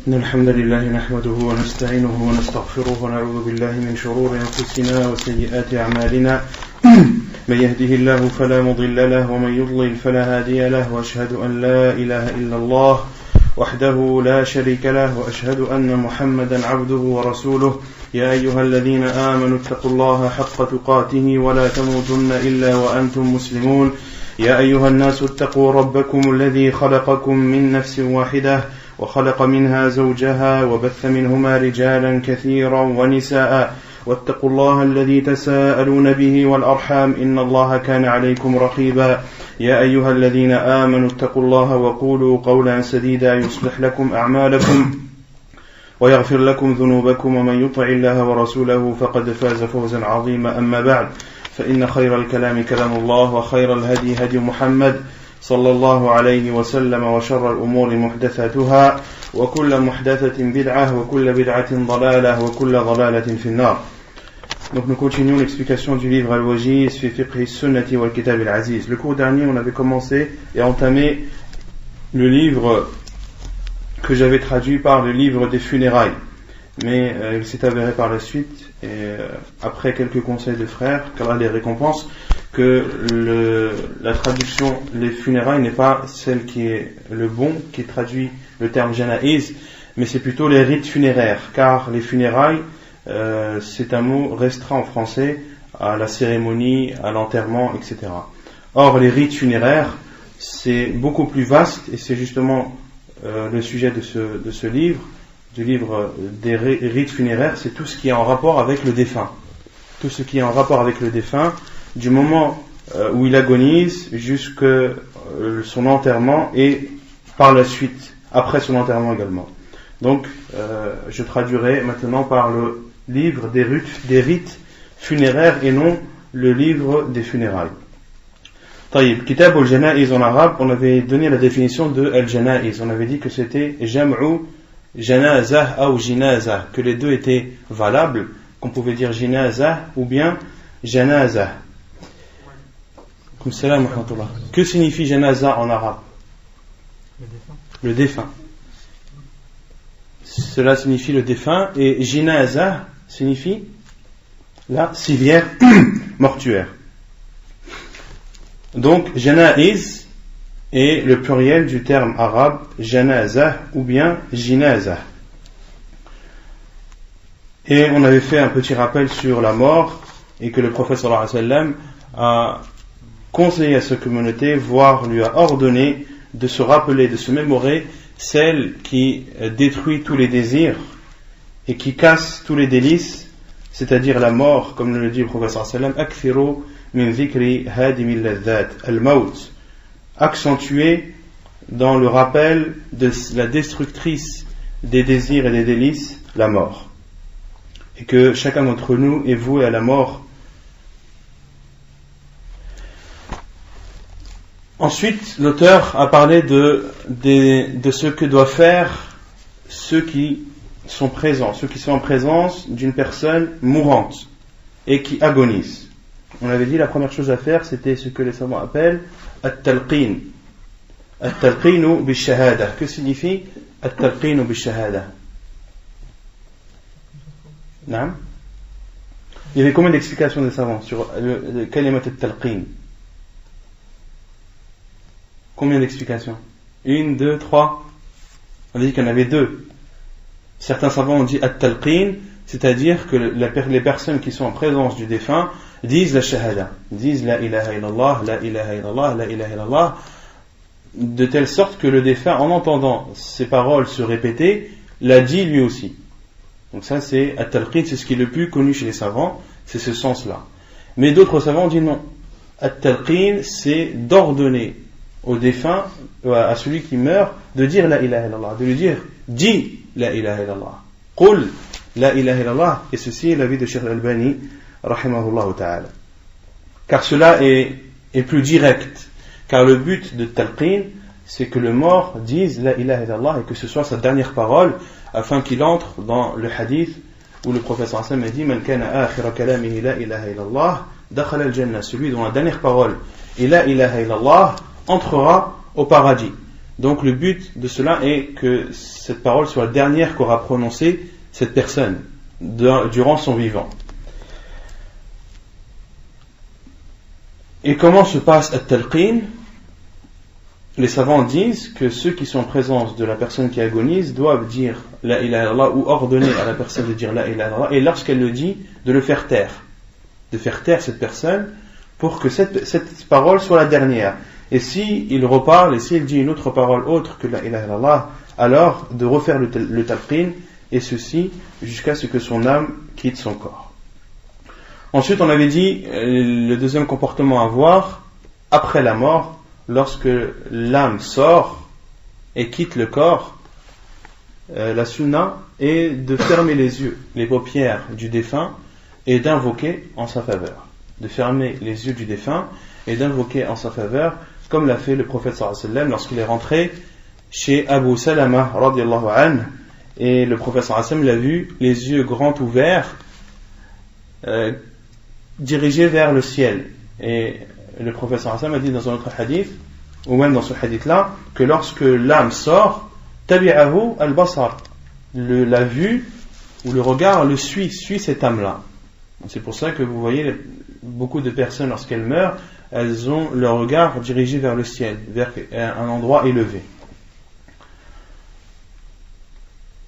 إن الحمد لله نحمده ونستعينه ونستغفره ونعوذ بالله من شرور أنفسنا وسيئات أعمالنا من يهده الله فلا مضل له ومن يضلل فلا هادي له وأشهد أن لا إله إلا الله وحده لا شريك له وأشهد أن محمدا عبده ورسوله يا أيها الذين آمنوا اتقوا الله حق تقاته ولا تموتن إلا وأنتم مسلمون يا أيها الناس اتقوا ربكم الذي خلقكم من نفس واحدة وخلق منها زوجها وبث منهما رجالا كثيرا ونساء واتقوا الله الذي تساءلون به والأرحام إن الله كان عليكم رقيبا يا أيها الذين آمنوا اتقوا الله وقولوا قولا سديدا يصلح لكم أعمالكم ويغفر لكم ذنوبكم ومن يطع الله ورسوله فقد فاز فوزا عظيما أما بعد فإن خير الكلام كلام الله وخير الهدي هدي محمد صلى الله عليه وسلم وشر الأمور محدثاتها وكل محدثة بدعة وكل بدعة ضلالة وكل ضلالة في النار. Donc nous continuons l'explication du livre Al-Wajiz fi fiqh sunnati wal kitab al-aziz. Le cours dernier on avait commencé et entamé le livre que j'avais traduit par le livre des funérailles. Mais il s'est avéré par la suite, et après quelques conseils de frères, qu'Allah les récompense, que la traduction les funérailles n'est pas celle qui est le bon, qui traduit le terme janaïs, mais c'est plutôt les rites funéraires, car les funérailles, c'est un mot restreint en français à la cérémonie, à l'enterrement, etc. Or, les rites funéraires, c'est beaucoup plus vaste, et c'est justement le sujet de ce livre, du livre des rites funéraires, c'est tout ce qui est en rapport avec le défunt. Tout ce qui est en rapport avec le défunt, du moment où il agonise jusqu'à son enterrement et par la suite, après son enterrement également. Donc, je traduirai maintenant par le livre des rites funéraires et non le livre des funérailles. Taïb, Kitab al-Janaiz en arabe, on avait donné la définition de al-Janaiz. On avait dit que c'était Jam'u Janazah ou Jinazah, que les deux étaient valables, qu'on pouvait dire Jinazah ou bien Janazah. Que signifie Janazah en arabe? Le défunt. Cela signifie le défunt, et Jinazah signifie la civière mortuaire. Donc Janaiz est le pluriel du terme arabe Janazah ou bien Jinazah. Et on avait fait un petit rappel sur la mort et que le prophète sallallahu alayhi wa sallam a conseillé à sa communauté, voire lui a ordonné de se rappeler, de se mémorer celle qui détruit tous les désirs et qui casse tous les délices, c'est-à-dire la mort, comme le dit le prophète sallallahu alayhi wa sallam, akthiru min dhikri hadimil ladhat, al-maut, accentué dans le rappel de la destructrice des désirs et des délices, la mort. Et que chacun d'entre nous est voué à la mort. Ensuite, l'auteur a parlé de ce que doivent faire ceux qui sont présents, ceux qui sont en présence d'une personne mourante et qui agonise. On avait dit la première chose à faire, c'était ce que les savants appellent at-talqin. At-talqinu bi-shahada. Que signifie at-talqinu bi-shahada? Non? Il y avait combien d'explications des savants sur le kalimat at-talqin? Combien d'explications? 1, 2, 3. On a dit qu'il y en avait 2. Certains savants ont dit at-talqin, c'est-à-dire que les personnes qui sont en présence du défunt disent la shahada, disent la ilaha illallah, la ilaha illallah, la ilaha illallah, de telle sorte que le défunt, en entendant ces paroles se répéter, l'a dit lui aussi. Donc ça c'est at-talqin, c'est ce qui est le plus connu chez les savants, c'est ce sens-là. Mais d'autres savants ont dit non. At-talqin, c'est d'ordonner au défunt, à celui qui meurt, de dire la ilaha illallah, de lui dire dis la ilaha illallah, qul la ilaha illallah. Et ceci est l'avis de Cheikh Al-Albani rahimahullah ta'ala, car cela est plus direct, car le but de talqin c'est que le mort dise la ilaha illallah et que ce soit sa dernière parole, afin qu'il entre dans le hadith où le prophète sallallahu alayhi wa sallam dit man kana akhira kalamihi la ilaha illallah dakhala al-jannah, celui dont la dernière parole est la ilaha illallah entrera au paradis. Donc le but de cela est que cette parole soit la dernière qu'aura prononcée cette personne durant son vivant. Et comment se passe at-talqin? Les savants disent que ceux qui sont en présence de la personne qui agonise doivent dire la ilaha illallah ou ordonner à la personne de dire la ilaha illallah, et lorsqu'elle le dit, de le faire taire, de faire taire cette personne pour que cette parole soit la dernière. Et si il reparle et s'il dit une autre parole autre que la ilaha illallah, alors de refaire le talqin, et ceci jusqu'à ce que son âme quitte son corps. Ensuite, on avait dit le deuxième comportement à avoir après la mort, lorsque l'âme sort et quitte le corps, la sunna est de fermer les yeux, les paupières du défunt et d'invoquer en sa faveur. De fermer les yeux du défunt et d'invoquer en sa faveur, comme l'a fait le prophète sallallahu alayhi wa sallam lorsqu'il est rentré chez Abu Salama radiyallahu anhu, et le prophète sallallahu alayhi wa sallam l'a vu les yeux grands ouverts, dirigés vers le ciel. Et le prophète sallallahu alayhi wa sallam a dit dans un autre hadith, ou même dans ce hadith-là, que lorsque l'âme sort, tabi'ahu al-basar, la vue ou le regard le suit cette âme-là. C'est pour ça que vous voyez beaucoup de personnes, lorsqu'elles meurent, elles ont leur regard dirigé vers le ciel, vers un endroit élevé.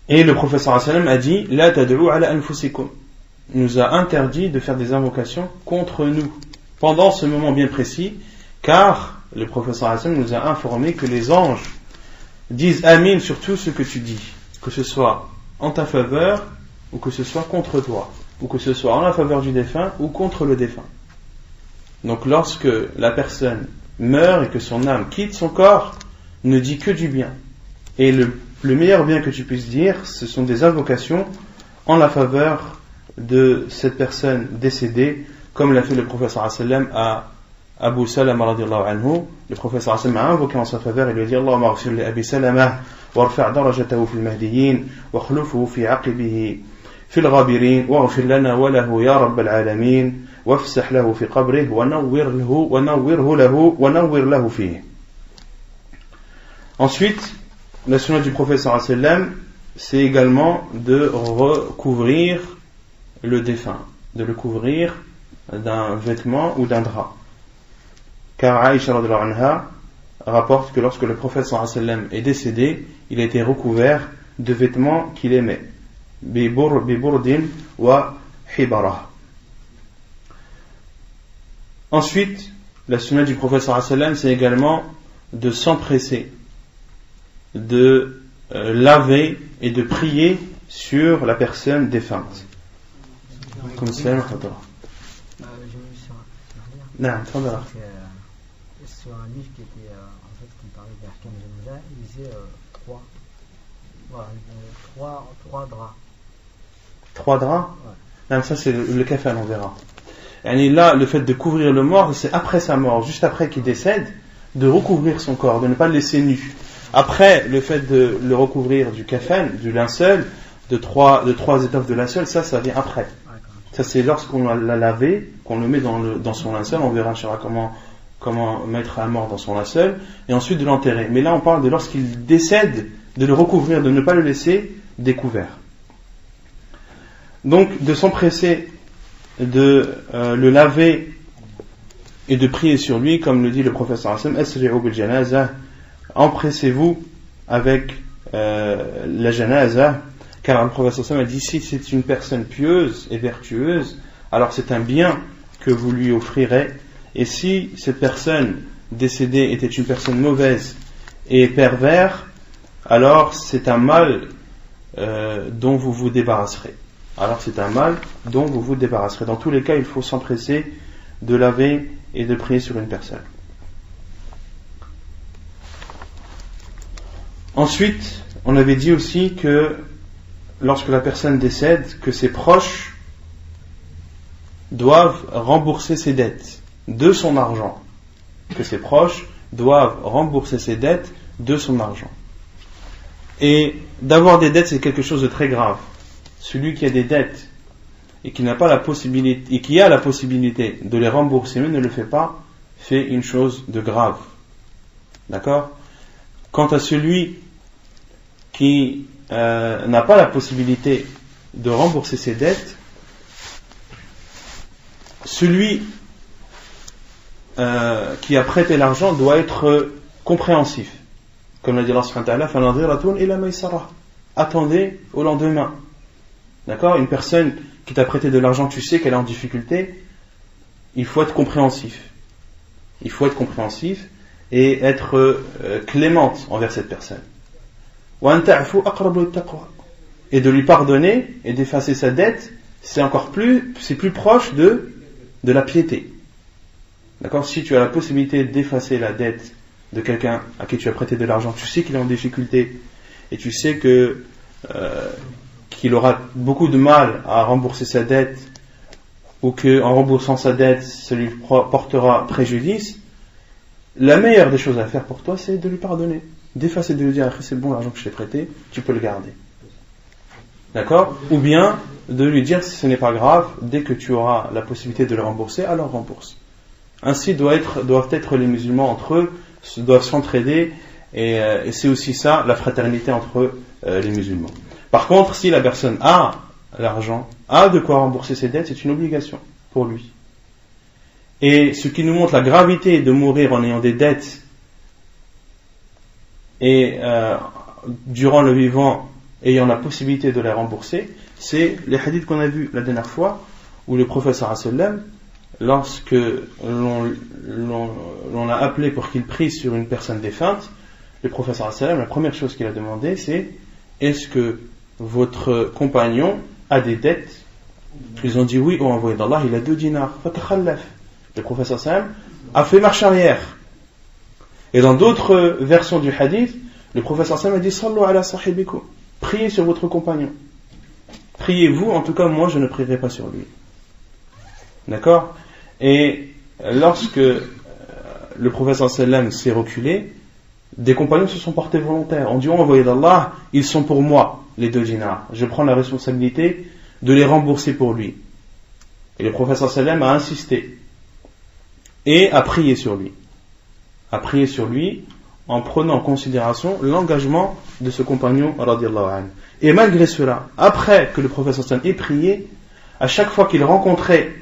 Et le prophète sallallahu alayhi wa sallam a dit la tad'u ala anfusikum, nous a interdit de faire des invocations contre nous pendant ce moment bien précis, car le prophète sallallahu alayhi wa sallam nous a informé que les anges disent amin sur tout ce que tu dis, que ce soit en ta faveur ou que ce soit contre toi, ou que ce soit en la faveur du défunt ou contre le défunt. Donc lorsque la personne meurt et que son âme quitte son corps, ne dit que du bien. Et le meilleur bien que tu puisses dire, ce sont des invocations en la faveur de cette personne décédée, comme l'a fait le prophète sallallahu alayhi wa sallam à Abu Salama radiyallahu anhu. Le prophète sallallahu alayhi wa sallam a invoqué en sa faveur et lui a dit Allahumma aghfir li Abi Salama warfa' darajatahu fil mahdiyyin wa khlufuhu fi aqibihi fil ghabirin waghfir lana wa lahu ya rabbal alamin wafsah lahu fi qabrihi wa nawwir lahu fihi. Ensuite, la sunna du prophète sallallahu alayhi wa sallam, c'est également de recouvrir le défunt, de le couvrir d'un vêtement ou d'un drap. Car Aïcha radhiyallahu anha rapporte que lorsque le prophète sallallahu alayhi wa sallam est décédé, il a été recouvert de vêtements qu'il aimait, biburdin wa hibara. Ensuite, la sunna du prophète sallallahu alayhi wa sallam, c'est également de s'empresser, de laver et de prier sur la personne défunte. Comme ça, j'ai vu sur un livre qui était en fait qui parlait d'Arkam Janaza, il disait trois draps. Trois draps? Ouais. Non, ça c'est le kafan, on verra. Et là, le fait de couvrir le mort, c'est après sa mort, juste après qu'il décède, de recouvrir son corps, de ne pas le laisser nu. Après, le fait de le recouvrir du kafan, du linceul, de trois étoffes de linceul, ça vient après. Ça c'est lorsqu'on l'a lavé, qu'on le met dans son linceul, on verra comment mettre un mort dans son linceul, et ensuite de l'enterrer. Mais là on parle de lorsqu'il décède, de le recouvrir, de ne pas le laisser découvert. Donc de s'empresser de le laver et de prier sur lui, comme le dit le prophète sallallahu alayhi wa sallam, asri'u bil janaza, empressez-vous avec la janaza, car le prophète sallallahu alayhi wa sallam a dit si c'est une personne pieuse et vertueuse, alors c'est un bien que vous lui offrirez, et si cette personne décédée était une personne mauvaise et pervers, alors c'est un mal dont vous vous débarrasserez. Dans tous les cas, il faut s'empresser de laver et de prier sur une personne. Ensuite, on avait dit aussi que lorsque la personne décède, que ses proches doivent rembourser ses dettes de son argent. Que ses proches doivent rembourser ses dettes de son argent. Et d'avoir des dettes, c'est quelque chose de très grave. Celui qui a des dettes et qui n'a pas la possibilité, et qui a la possibilité de les rembourser mais ne le fait pas, fait une chose de grave. D'accord ? quant à celui qui n'a pas la possibilité de rembourser ses dettes, celui qui a prêté l'argent doit être compréhensif. Comme l'a dit Allah subhanahu wa ta'ala, فَنَظِرَةٌ إِلَى مَيْسَرَةٍ. Attendez au lendemain. D'accord? Une personne qui t'a prêté de l'argent, tu sais qu'elle est en difficulté, il faut être compréhensif. Il faut être compréhensif et être clémente envers cette personne. وَأَن تَعْفُوا أَقْرَبُ لِلتَّقْوَى. Et de lui pardonner et d'effacer sa dette, c'est plus proche de la piété. D'accord? Si tu as la possibilité d'effacer la dette de quelqu'un à qui tu as prêté de l'argent, tu sais qu'il est en difficulté et tu sais qu'il aura beaucoup de mal à rembourser sa dette ou qu'en remboursant sa dette, ça lui portera préjudice, la meilleure des choses à faire pour toi, c'est de lui pardonner, d'effacer, de lui dire c'est bon, l'argent que je t'ai prêté, tu peux le garder. D'accord? Ou bien de lui dire si ce n'est pas grave, dès que tu auras la possibilité de le rembourser, alors rembourse. Ainsi doivent être les musulmans entre eux, doivent s'entraider, et c'est aussi ça la fraternité entre les musulmans. Par contre, si la personne a l'argent, a de quoi rembourser ses dettes, c'est une obligation pour lui. Et ce qui nous montre la gravité de mourir en ayant des dettes et durant le vivant ayant la possibilité de les rembourser, c'est les hadiths qu'on a vus la dernière fois où le prophète sallallahu alayhi wa sallam, lorsque l'on l'a appelé pour qu'il prie sur une personne défunte, le prophète sallallahu alayhi wa sallam, la première chose qu'il a demandé, c'est est-ce que votre compagnon a des dettes? Ils ont dit oui, au envoyé d'Allah, il a 2 dinars. Le prophète sallallahu alayhi wa sallam a fait marche arrière. Et dans d'autres versions du hadith, le prophète sallallahu alayhi wa sallam a dit sallu ala sahibikum, priez sur votre compagnon. Priez-vous, en tout cas moi je ne prierai pas sur lui. D'accord? Et lorsque le prophète sallallahu alayhi wa sallam s'est reculé, des compagnons se sont portés volontaires. On dit oh, envoyé d'Allah, ils sont pour moi, les 2 dinars. Je prends la responsabilité de les rembourser pour lui. Et le prophète sallallahu alayhi wa sallam a insisté et a prié sur lui. A prié sur lui en prenant en considération l'engagement de ce compagnon radiyallahu anhu. Et malgré cela, après que le prophète sallallahu alayhi wa sallam ait prié, à chaque fois qu'il rencontrait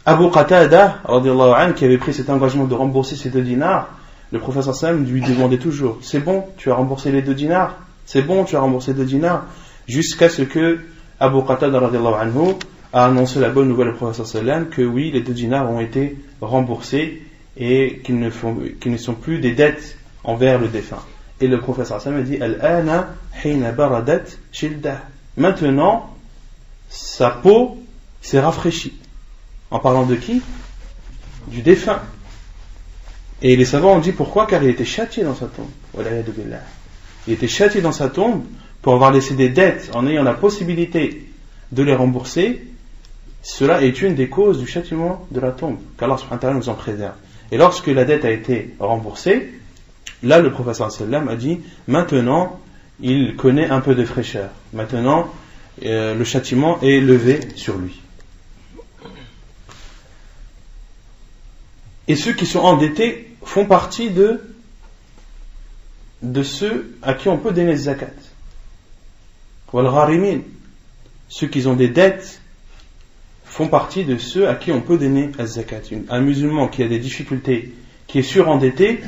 Abu Qatada radiyallahu anhu qui avait pris cet engagement de rembourser ses 2 dinars, le prophète sallallahu alayhi wa sallam lui demandait toujours c'est bon, tu as remboursé les 2 dinars? C'est bon, tu as remboursé 2 dinars? Jusqu'à ce que Abu Qatada radiyallahu anhu a annoncé la bonne nouvelle au prophète sallallahu alayhi wa sallam que oui, les 2 dinars ont été remboursés et qu'ils ne sont plus des dettes envers le défunt. Et le prophète sallallahu alayhi wa sallam a dit Al-ana hina baradat shildah. Maintenant, sa peau s'est rafraîchie. En parlant de qui? Du défunt. Et les savants ont dit pourquoi? Car il était châtié dans sa tombe. Il était châtié dans sa tombe pour avoir laissé des dettes en ayant la possibilité de les rembourser. Cela est une des causes du châtiment de la tombe, qu'Allah subhanahu wa ta'ala nous en préserve. Et lorsque la dette a été remboursée, là le prophète sallallahu alayhi wa sallam a dit maintenant il connaît un peu de fraîcheur. Maintenant le châtiment est levé sur lui. Et ceux qui sont endettés font partie de ceux à qui on peut donner zakat. Wal gharimin, ceux qui ont des dettes font partie de ceux à qui on peut donner zakat. Un musulman qui a des difficultés, qui est surendetté,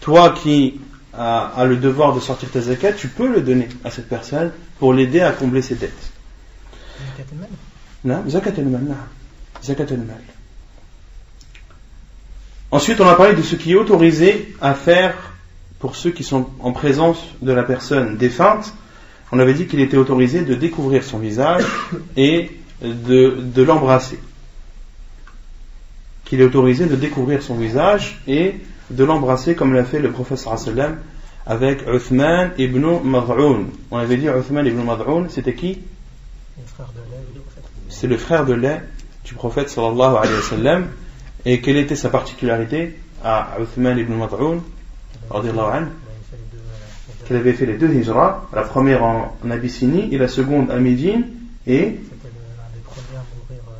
toi qui as le devoir de sortir ta zakat, tu peux le donner à cette personne pour l'aider à combler ses dettes. Zakat al-mal. Zakat al-mal. Ensuite, on a parlé de ce qui est autorisé à faire pour ceux qui sont en présence de la personne défunte. On avait dit qu'il était autorisé de découvrir son visage et de l'embrasser. Qu'il est autorisé de découvrir son visage et de l'embrasser comme l'a fait le prophète sallallahu alayhi wa sallam avec Uthman ibn Mad'un. On avait dit Uthman ibn Mad'un, c'était qui? C'est le frère de lait du prophète sallallahu alayhi wa sallam. Et quelle était sa particularité à Uthman ibn Mad'un radiyallahu anhu? Qu'il avait fait les 2 hijras, la première en Abyssinie et la seconde à Médine, et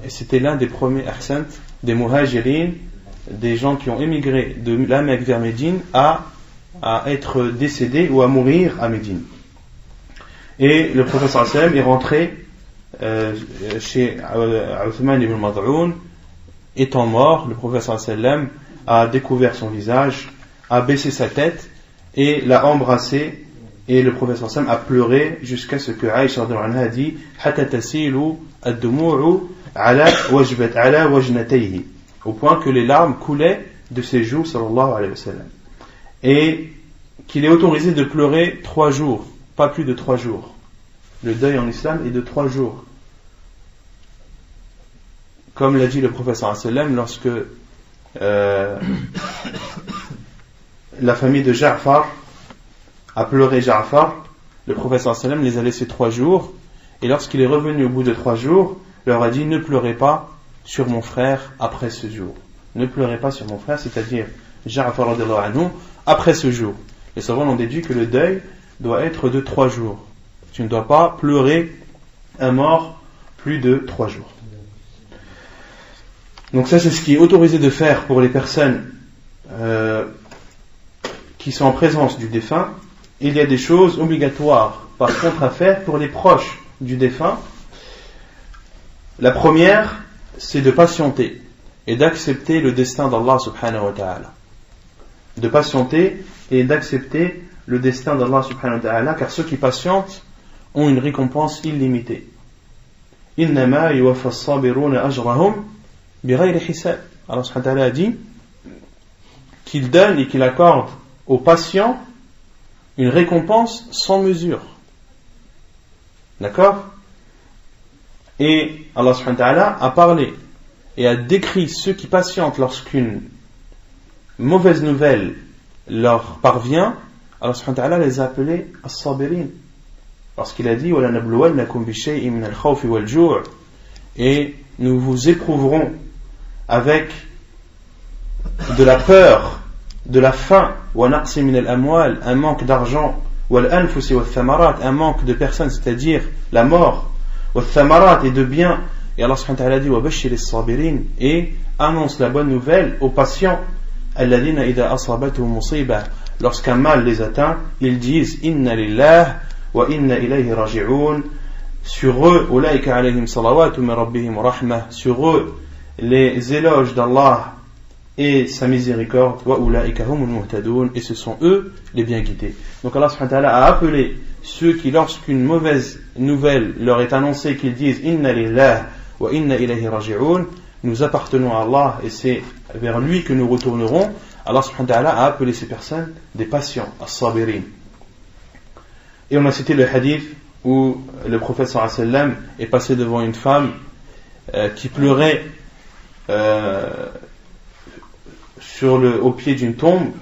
c'était l'un des premiers ahsant, des muhajirin, des gens qui ont émigré de la Mecque vers Médine à à être décédé ou à mourir à Médine. Et le prophète sallallahu alayhi wa sallam est rentré chez Uthman ibn Mad'un. Étant mort, le prophète sallallahu alayhi wa sallam a découvert son visage, a baissé sa tête et l'a embrassé, et le prophète sallallahu alayhi wa sallam a pleuré jusqu'à ce que Aïcha radhiyallahu anha a dit hatta tasilu ad-dumu'u ala wajnatayhi, au point que les larmes coulaient de ses joues sallallahu alayhi wa sallam, et qu'il est autorisé de pleurer 3 jours, pas plus de 3 jours. Le deuil en islam est de 3 jours, comme l'a dit le prophète sallallahu alayhi wa sallam lorsque la famille de Ja'far a pleuré Ja'far. Le prophète sallallahu alayhi wa sallam les a laissés 3 jours, et lorsqu'il est revenu au bout de 3 jours, leur a dit ne pleurez pas sur mon frère après ce jour. Ne pleurez pas sur mon frère, c'est-à-dire Ja'far radhiyallahu anhu, après ce jour. Les savants ont déduit que le deuil doit être de 3 jours. Tu ne dois pas pleurer un mort plus de 3 jours. Donc ça, c'est ce qui est autorisé de faire pour les personnes qui sont en présence du défunt. Il y a des choses obligatoires par contre à faire pour les proches du défunt. La première, c'est de patienter et d'accepter le destin d'Allah subhanahu wa ta'ala. De patienter et d'accepter le destin d'Allah subhanahu wa ta'ala, car ceux qui patientent ont une récompense illimitée. Innama yuwaffa as-sabiruna ajrahum bighayri hisab. Allah subhanahu wa ta'ala a dit qu'il donne et qu'il accorde aux patients une récompense sans mesure. D'accord? Et Allah subhanahu wa ta'ala a parlé et a décrit ceux qui patientent lorsqu'une mauvaise nouvelle leur parvient. Allah subhanahu wa ta'ala les a appelés as-sabirin, lorsqu'il a dit wa lanabluwannakum bi shay'in min al-khawfi wal-ju', et nous vous éprouverons avec de la peur, de la faim, wa naqsi min al-amwal, un manque d'argent, wal anfusi wa thamarat, un manque de personnes, c'est-à-dire la mort, wa thamarat, et de biens. Et Allah subhanahu wa ta'ala dit wa bashir as-sabirin, et annonce la bonne nouvelle aux patients, alladhina idha asabatuhum musibah, lorsqu'un mal les atteint, ils disent inna lillah wa inna ilayhi raji'un. Sur eux, ulaika alayhim salawatu min rabbihim wa rahmah, sur eux les éloges d'Allah et sa miséricorde, wa ulaika humul muhtadun, et ce sont eux les bien guidés. Donc Allah subhanahu wa ta'ala a appelé ceux qui, lorsqu'une mauvaise nouvelle leur est annoncée, qu'ils disent inna lillah wa inna ilayhi raji'un, nous appartenons à Allah et c'est vers lui que nous retournerons. Allah subhanahu wa ta'ala a appelé ces personnes des patients, as-sabirin. Et on a cité le hadith où le prophète sallallahu alayhi wa sallam est passé devant une femme qui pleurait au pied d'une tombe,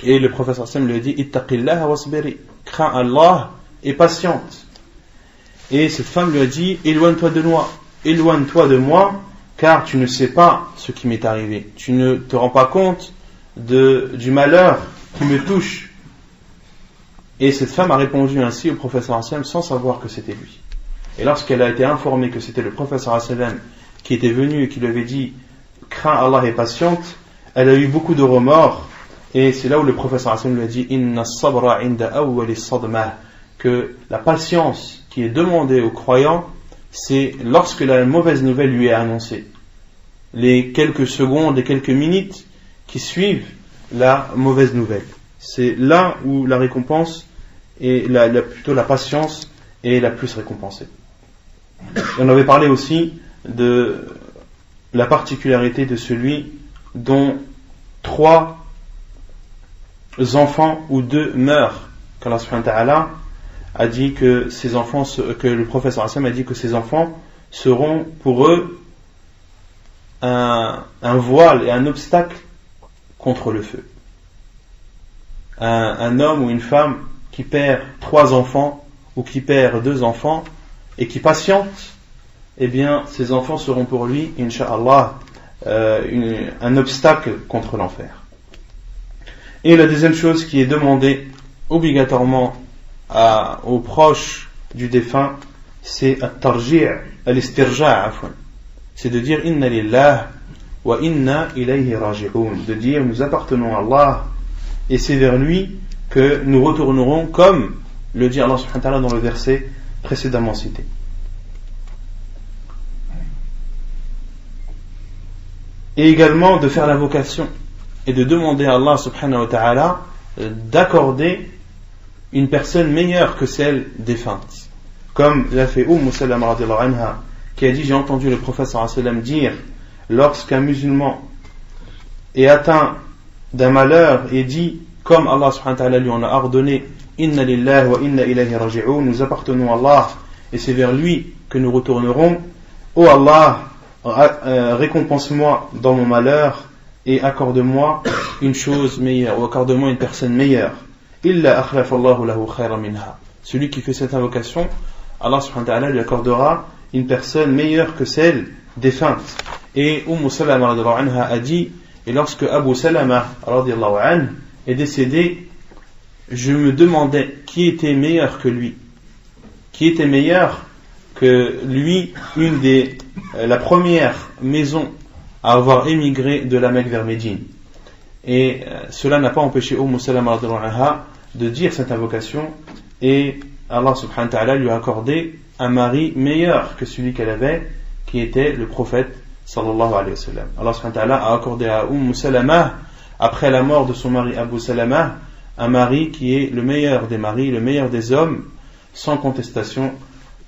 et le prophète sallallahu alayhi wa sallam lui a dit ittaqillaha wasbiri, crains Allah et patiente. Et cette femme lui a dit éloigne-toi de moi, car tu ne sais pas ce qui m'est arrivé, tu ne te rends pas compte du malheur qui me touche. Et cette femme a répondu ainsi au prophète sallallahu alayhi wa sallam sans savoir que c'était lui. Et lorsqu'elle a été informée que c'était le prophète sallallahu alayhi wa sallam qui était venu et qui lui avait dit crains Allah et patiente, elle a eu beaucoup de remords. Et c'est là où le prophète sallallahu alayhi wa sallam lui a dit inna as-sabra inda awwali as-sadmah, que la patience qui est demandée aux croyants, c'est lorsque la mauvaise nouvelle lui est annoncée, les quelques secondes et quelques minutes qui suivent la mauvaise nouvelle. C'est là où la récompense et plutôt la patience est la plus récompensée. Et on avait parlé aussi de la particularité de celui dont 3 enfants ou 2 meurent, qu'Allah subhanahu wa ta'ala a dit que ces enfants, que le prophète sallallahu alayhi wa sallam a dit que ces enfants seront pour eux un voile et un obstacle contre le feu. Un homme ou une femme qui perd 3 enfants ou qui perd 2 enfants et qui patiente, eh bien ces enfants seront pour lui, incha'Allah, un obstacle contre l'enfer. Et la deuxième chose qui est demandée obligatoirement aux proches du défunt, c'est at-tarji', al-istirja', c'est de dire inna lillah wa inna ilayhi raji'un, de dire nous appartenons à Allah et c'est vers lui que nous retournerons, comme le dit Allah subhanahu wa ta'ala dans le verset précédemment cité. Et également de faire l'invocation et de demander à Allah subhanahu wa ta'ala d'accorder une personne meilleure que celle défunte, comme l'a fait Salama radiallahu anha, qui a dit: j'ai entendu le prophète sallallahu alayhi wa sallam dire, lorsqu'un musulman est atteint d'un malheur et dit, comme Allah subhanahu wa ta'ala lui en a ordonné, inna lillahi wa inna ilayhi raji'un, nous appartenons à Allah et c'est vers lui que nous retournerons. Ô Allah, récompense-moi dans mon malheur et accorde-moi une chose meilleure, ou accorde-moi une personne meilleure. Illa akhlafallahu lahu khayran minha. Celui qui fait cette invocation, Allah subhanahu wa ta'ala lui accordera une personne meilleure que celle défunte. Et Salama radiallahu anha a dit, et lorsque Abu Salama radiallahu anhu est décédé, je me demandais qui était meilleur que lui, qui était meilleur que lui, la première maison à avoir émigré de la Mecque vers Médine. Et cela n'a pas empêché Salama radiallahu anha de dire cette invocation, et Allah subhanahu wa ta'ala lui a accordé un mari meilleur que celui qu'elle avait, qui était le prophète sallallahu alayhi wa sallam. Allah subhanahu wa ta'ala a accordé à Salama, après la mort de son mari Abu Salama, un mari qui est le meilleur des maris, le meilleur des hommes, sans contestation,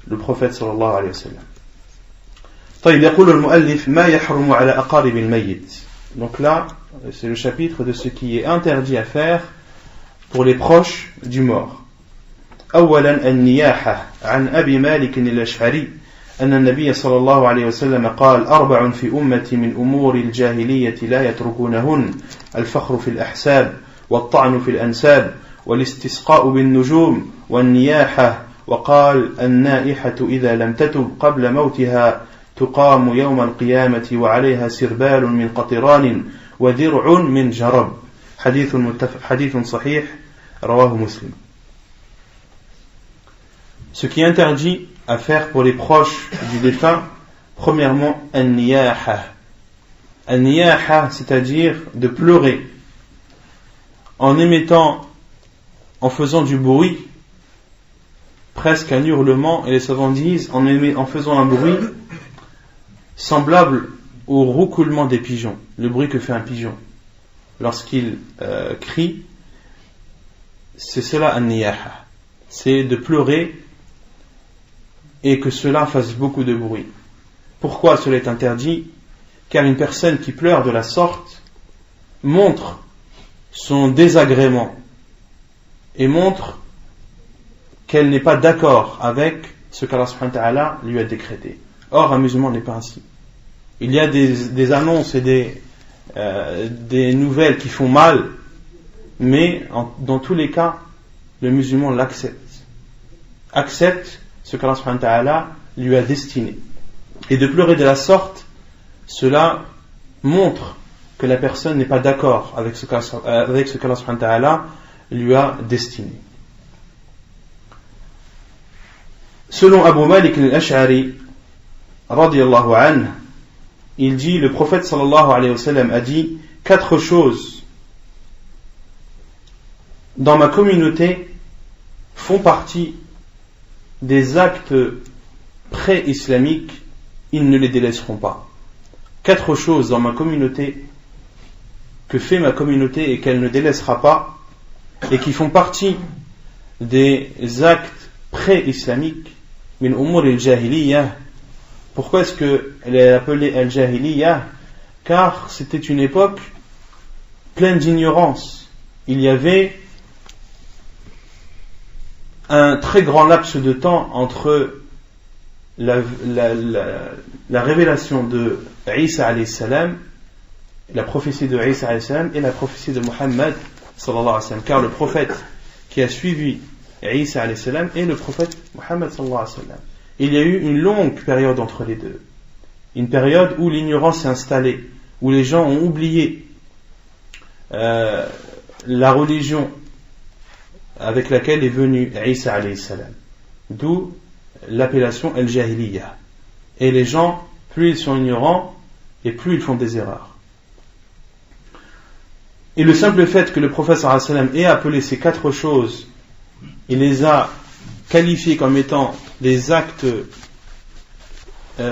le prophète sallallahu alayhi wa sallam. طيب يقول المؤلف ما يحرم على أقارب الميت. Donc là, c'est le chapitre de ce qui est interdit à faire pour les proches du mort. أولا النياحة عن أبي مالك الأشعري أن النبي صلى الله عليه وسلم قال 4 في أمتي من أمور الجاهلية لا يتركونهن الفخر في الأحساب والطعن في الأنساب والاستسقاء بالنجوم والنياحة وقال النائحة إذا لم تتب قبل موتها تقام يوم القيامة وعليها سربال من قطران وذرع من جرب حديث صحيح رواه مسلم. Ce qui est interdit à faire pour les proches du défunt, premièrement, an-niyaha. An-niyaha, c'est-à-dire de pleurer en émettant, en faisant du bruit, presque un hurlement, et les savants disent en faisant un bruit semblable au roucoulement des pigeons, le bruit que fait un pigeon lorsqu'il crie. C'est cela an-niyaha, c'est de pleurer et que cela fasse beaucoup de bruit. Pourquoi cela est interdit? Car une personne qui pleure de la sorte montre son désagrément et montre qu'elle n'est pas d'accord avec ce qu'Allah subhanahu wa ta'ala lui a décrété. Or, un musulman n'est pas ainsi. Il y a des annonces et des nouvelles qui font mal, mais dans tous les cas, le musulman accepte ce qu'Allah subhanahu wa ta'ala lui a destiné. Et de pleurer de la sorte, cela montre que la personne n'est pas d'accord avec ce qu'Allah subhanahu wa ta'ala lui a destiné. Selon Abu Malik al-Ash'ari radiyallahu anhu, il dit, le prophète sallallahu alayhi wa sallam a dit 4 choses dans ma communauté font partie des actes pré-islamiques, ils ne les délaisseront pas. 4 choses dans ma communauté que fait ma communauté et qu'elle ne délaissera pas, et qui font partie des actes pré-islamiques, min umur al-jahiliyyah. Pourquoi est-ce qu'elle est appelée al-jahiliyyah? Car c'était une époque pleine d'ignorance. Il y avait un très grand laps de temps entre la révélation de Isa alayhi salam, la prophétie de Isa alayhi salam, et la prophétie de Muhammad sallallahu alayhi wa sallam. Car le prophète qui a suivi Isa alayhi salam est le prophète Muhammad sallallahu alayhi wa sallam. Il y a eu une longue période entre les deux. Une période où l'ignorance s'est installée, où les gens ont oublié la religion avec laquelle est venu Isa alayhi salam. D'où l'appellation al-jahiliyyah. Et les gens, plus ils sont ignorants, et plus ils font des erreurs. Et le simple fait que le prophète sallallahu alayhi wa sallam ait appelé ces 4 choses, il les a qualifiées comme étant des actes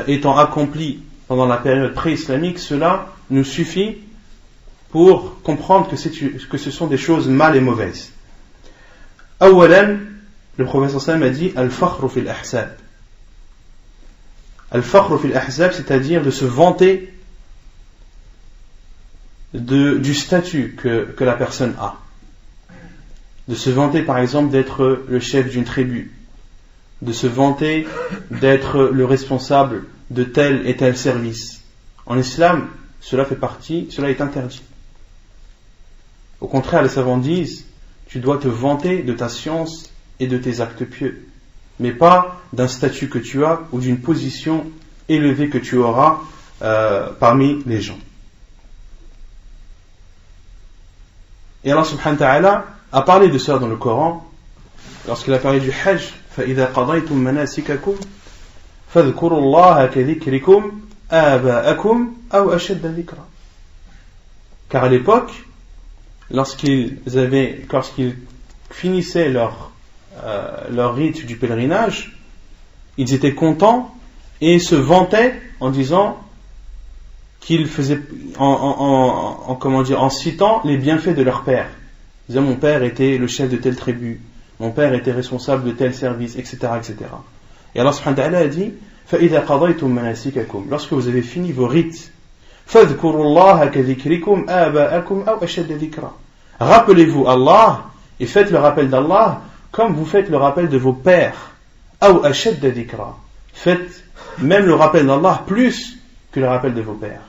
étant accomplis pendant la période pré-islamique, cela nous suffit pour comprendre que ce sont des choses mal et mauvaises. Awalan, le prophète sallallahu alayhi wa sallam a dit al-fakhru fil ahsab. Al-fakhru fil ahsab, c'est-à-dire de se vanter du statut que la personne a. De se vanter par exemple d'être le chef d'une tribu, de se vanter d'être le responsable de tel et tel service. En islam, cela est interdit. Au contraire, les savants disent, tu dois te vanter de ta science et de tes actes pieux, mais pas d'un statut que tu as ou d'une position élevée que tu auras parmi les gens. Et Allah subhanahu wa ta'ala a parlé de cela dans le Coran lorsqu'il a parlé du Hajj. فَإِذَا قَضَيْتُم مَنَاسِكَكُمْ فَاذْكُرُوا اللَّهَ كَذِكْرِكُمْ آبَاءَكُمْ أَوْ أَشَدَّ ذِكْرًا. Car à l'époque, lorsqu'ils finissaient leur rite du pèlerinage, ils étaient contents et se vantaient en disant qu'ils faisaient en citant les bienfaits de leur père. Ils disaient, mon père était le chef de telle tribu, mon père était responsable de tel service, etc., etc. Et Allah subhanahu wa ta'ala a dit فَإِذَا قَضَيْتُم مَنَاسِكَكُمْ, lorsque vous avez fini vos rites, فَاذْكُرُوا اللَّهَ كَذِكْرِكُمْ آبَاءَكُمْ أَوْ أَشَدَّ ذِكْرًا. Rappelez-vous Allah et faites le rappel d'Allah comme vous faites le rappel de vos pères. أَوْ أَشَدَّ ذِكْرًا. Faites même le rappel d'Allah plus que le rappel de vos pères.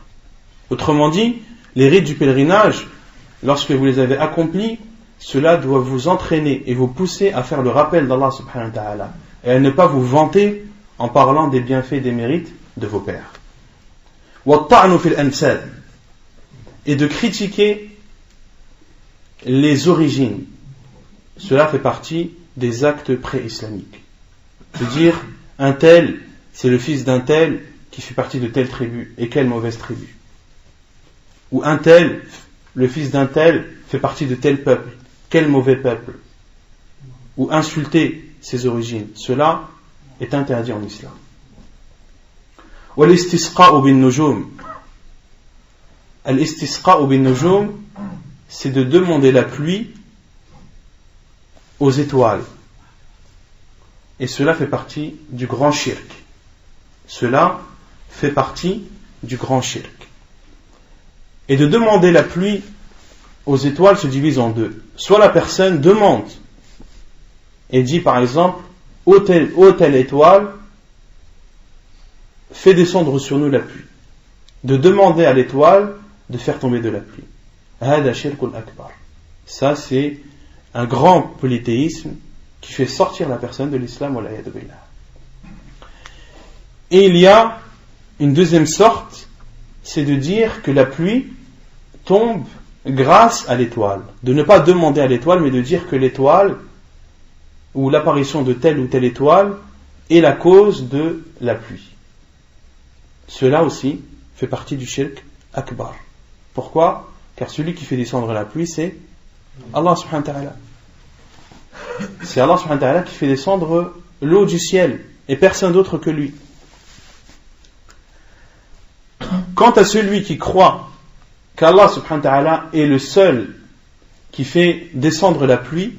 Autrement dit, les rites du pèlerinage, lorsque vous les avez accomplis, cela doit vous entraîner et vous pousser à faire le rappel d'Allah subhanahu wa ta'ala et à ne pas vous vanter en parlant des bienfaits et des mérites de vos pères. وَالطَّعْنُ فِي الْأَنْسَابِ, et de critiquer les origines. Cela fait partie des actes pré-islamiques. De dire, un tel, c'est le fils d'un tel qui fait partie de telle tribu, et quelle mauvaise tribu. Ou un tel, le fils d'un tel, fait partie de tel peuple, quel mauvais peuple. Ou insulter ses origines. Cela est interdit en islam. Wal-istisqa'u bin-nujum. Al-istisqa'u bin-nujum, c'est de demander la pluie aux étoiles. Et cela fait partie du grand shirk. Cela fait partie du grand shirk. Et de demander la pluie aux étoiles se divise en deux. Soit la personne demande et dit par exemple, ô telle étoile, fais descendre sur nous la pluie. De demander à l'étoile de faire tomber de la pluie. Hada shirkul akbar. Ça c'est un grand polythéisme qui fait sortir la personne de l'islam. Et il y a une deuxième sorte, c'est de dire que la pluie tombe grâce à l'étoile. De ne pas demander à l'étoile, mais de dire que l'étoile ou l'apparition de telle ou telle étoile est la cause de la pluie. Cela aussi fait partie du shirk akbar. Pourquoi? Car celui qui fait descendre la pluie, c'est Allah subhanahu wa ta'ala. C'est Allah subhanahu wa ta'ala qui fait descendre l'eau du ciel et personne d'autre que lui. Quant à celui qui croit qu'Allah subhanahu wa ta'ala est le seul qui fait descendre la pluie,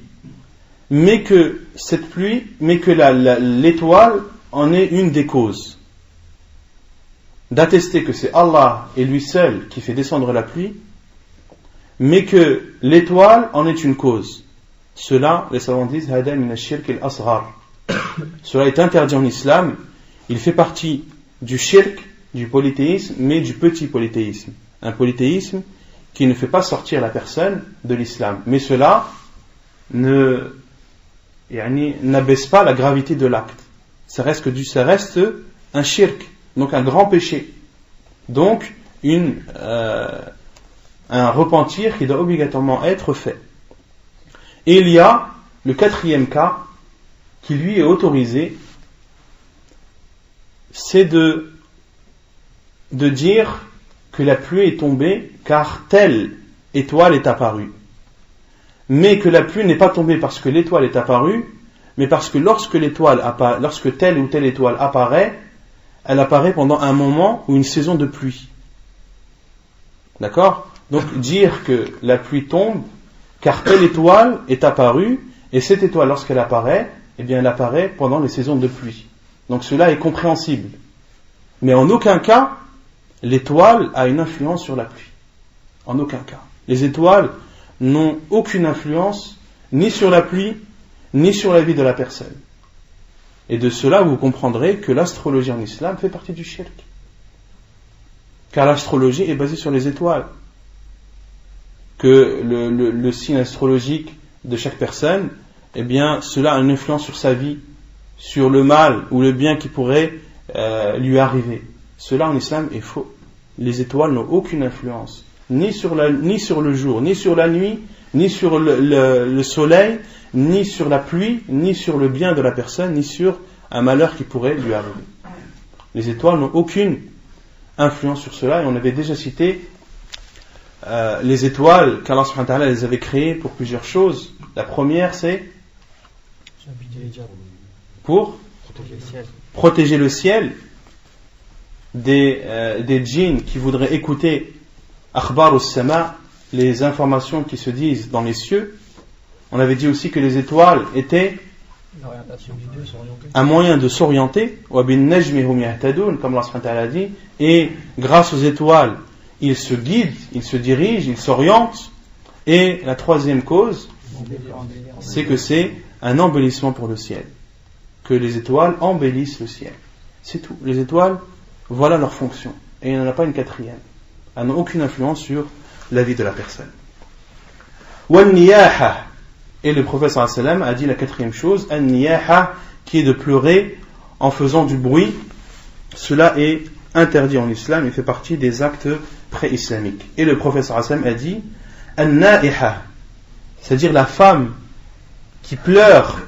mais que cette pluie, l'étoile en est une des causes. D'attester que c'est Allah et lui seul qui fait descendre la pluie, mais que l'étoile en est une cause. Cela, les savants disent, hada min ash-shirk al-asghar. Cela est interdit en islam. Il fait partie du shirk, du polythéisme, mais du petit polythéisme. Un polythéisme qui ne fait pas sortir la personne de l'islam. Mais cela n'abaisse pas la gravité de l'acte. Ça reste un shirk, donc un grand péché. Donc, un repentir qui doit obligatoirement être fait. Et il y a le quatrième cas qui lui est autorisé, c'est de dire que la pluie est tombée car tel étoile est apparue. Mais que la pluie n'est pas tombée parce que l'étoile est apparue, mais parce que lorsque telle ou telle étoile apparaît, elle apparaît pendant un moment ou une saison de pluie. D'accord ? Donc dire que la pluie tombe car telle étoile est apparue, et cette étoile lorsqu'elle apparaît, eh bien elle apparaît pendant les saisons de pluie. Donc cela est compréhensible. Mais en aucun cas, l'étoile a une influence sur la pluie. En aucun cas. Les étoiles n'ont aucune influence ni sur la pluie, ni sur la vie de la personne. Et de cela, vous comprendrez que l'astrologie en islam fait partie du shirk. Car l'astrologie est basée sur les étoiles. Que le signe astrologique de chaque personne, eh bien, cela a une influence sur sa vie, sur le mal ou le bien qui pourrait lui arriver. Cela en islam est faux. Les étoiles n'ont aucune influence, ni sur le jour, ni sur la nuit, ni sur le soleil, ni sur la pluie, ni sur le bien de la personne, ni sur un malheur qui pourrait lui arriver. Les étoiles n'ont aucune influence sur cela, et on avait déjà cité les étoiles qu'Allah subhanahu wa ta'ala les avait créées pour plusieurs choses. La première, c'est pour protéger le ciel des djinns qui voudraient écouter akhbar as-sama, les informations qui se disent dans les cieux. On avait dit aussi que les étoiles étaient un moyen de s'orienter, wa bin najmi hum yahtadun, comme Allah subhanahu wa ta'ala a dit, et grâce aux étoiles ils se guident, ils se dirigent, ils s'orientent. Et la troisième cause, c'est que c'est un embellissement pour le ciel, que les étoiles embellissent le ciel. C'est tout. Les étoiles, voilà leur fonction, et il n'y en a pas une quatrième. Elles n'ont aucune influence sur la vie de la personne. Wan-niyaha, et le prophète sallallahu alayhi wa sallam a dit la quatrième chose, an-niyaha, qui est de pleurer en faisant du bruit. Cela est interdit en islam et fait partie des actes pré-islamiques. Et le prophète sallallahu alayhi wa sallam a dit an-na'iha, c'est-à-dire la femme qui pleure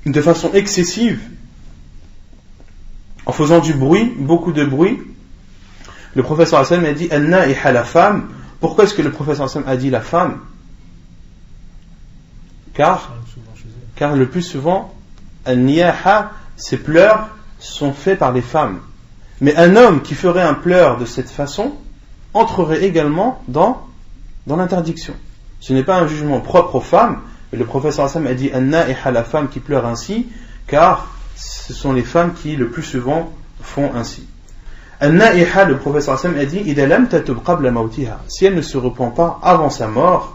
de façon excessive en faisant du bruit, beaucoup de bruit. Le prophète sallallahu alayhi wa sallam a dit an-na'iha, la femme. Pourquoi est-ce que le prophète sallallahu alayhi wa sallam a dit la femme? Car le plus souvent, an-niyaha, ces pleurs sont faits par les femmes. Mais un homme qui ferait un pleur de cette façon entrerait également dans l'interdiction. Ce n'est pas un jugement propre aux femmes, mais le prophète sallallahu alayhi wa sallam a dit an-na'iha, la femme qui pleure ainsi, car ce sont les femmes qui le plus souvent font ainsi. An-na'iha, le prophète sallallahu alayhi wa sallam a dit idha lam tatub qabla mawtiha, si elle ne se repent pas avant sa mort,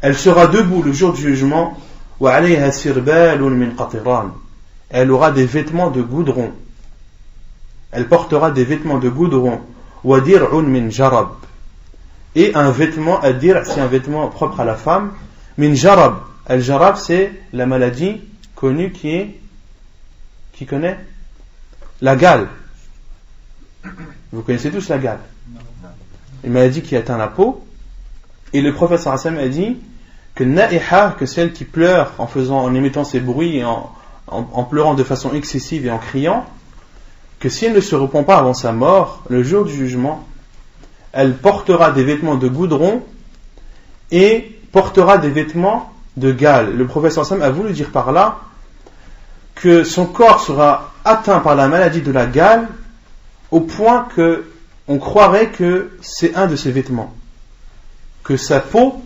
elle sera debout le jour du jugement, wa alayha sirbalun min qatiran, elle aura des vêtements de goudron, elle portera des vêtements de goudron, wa dir'un min jarab, et un vêtement, ad-dir' c'est un vêtement propre à la femme, min jarab, al-jarab c'est la maladie connue qui connaît la gale. Vous connaissez tous la gale, une maladie qui atteint la peau. Et le prophète sallallahu alayhi wa sallam a dit que na'iha, que celle qui pleure en émettant ses bruits et en pleurant de façon excessive et en criant, que si elle ne se repent pas avant sa mort, le jour du jugement, elle portera des vêtements de goudron et portera des vêtements de gale. Le prophète sallallahu alayhi wa sallam a voulu dire par là que son corps sera atteint par la maladie de la gale au point que on croirait que c'est un de ses vêtements, que sa peau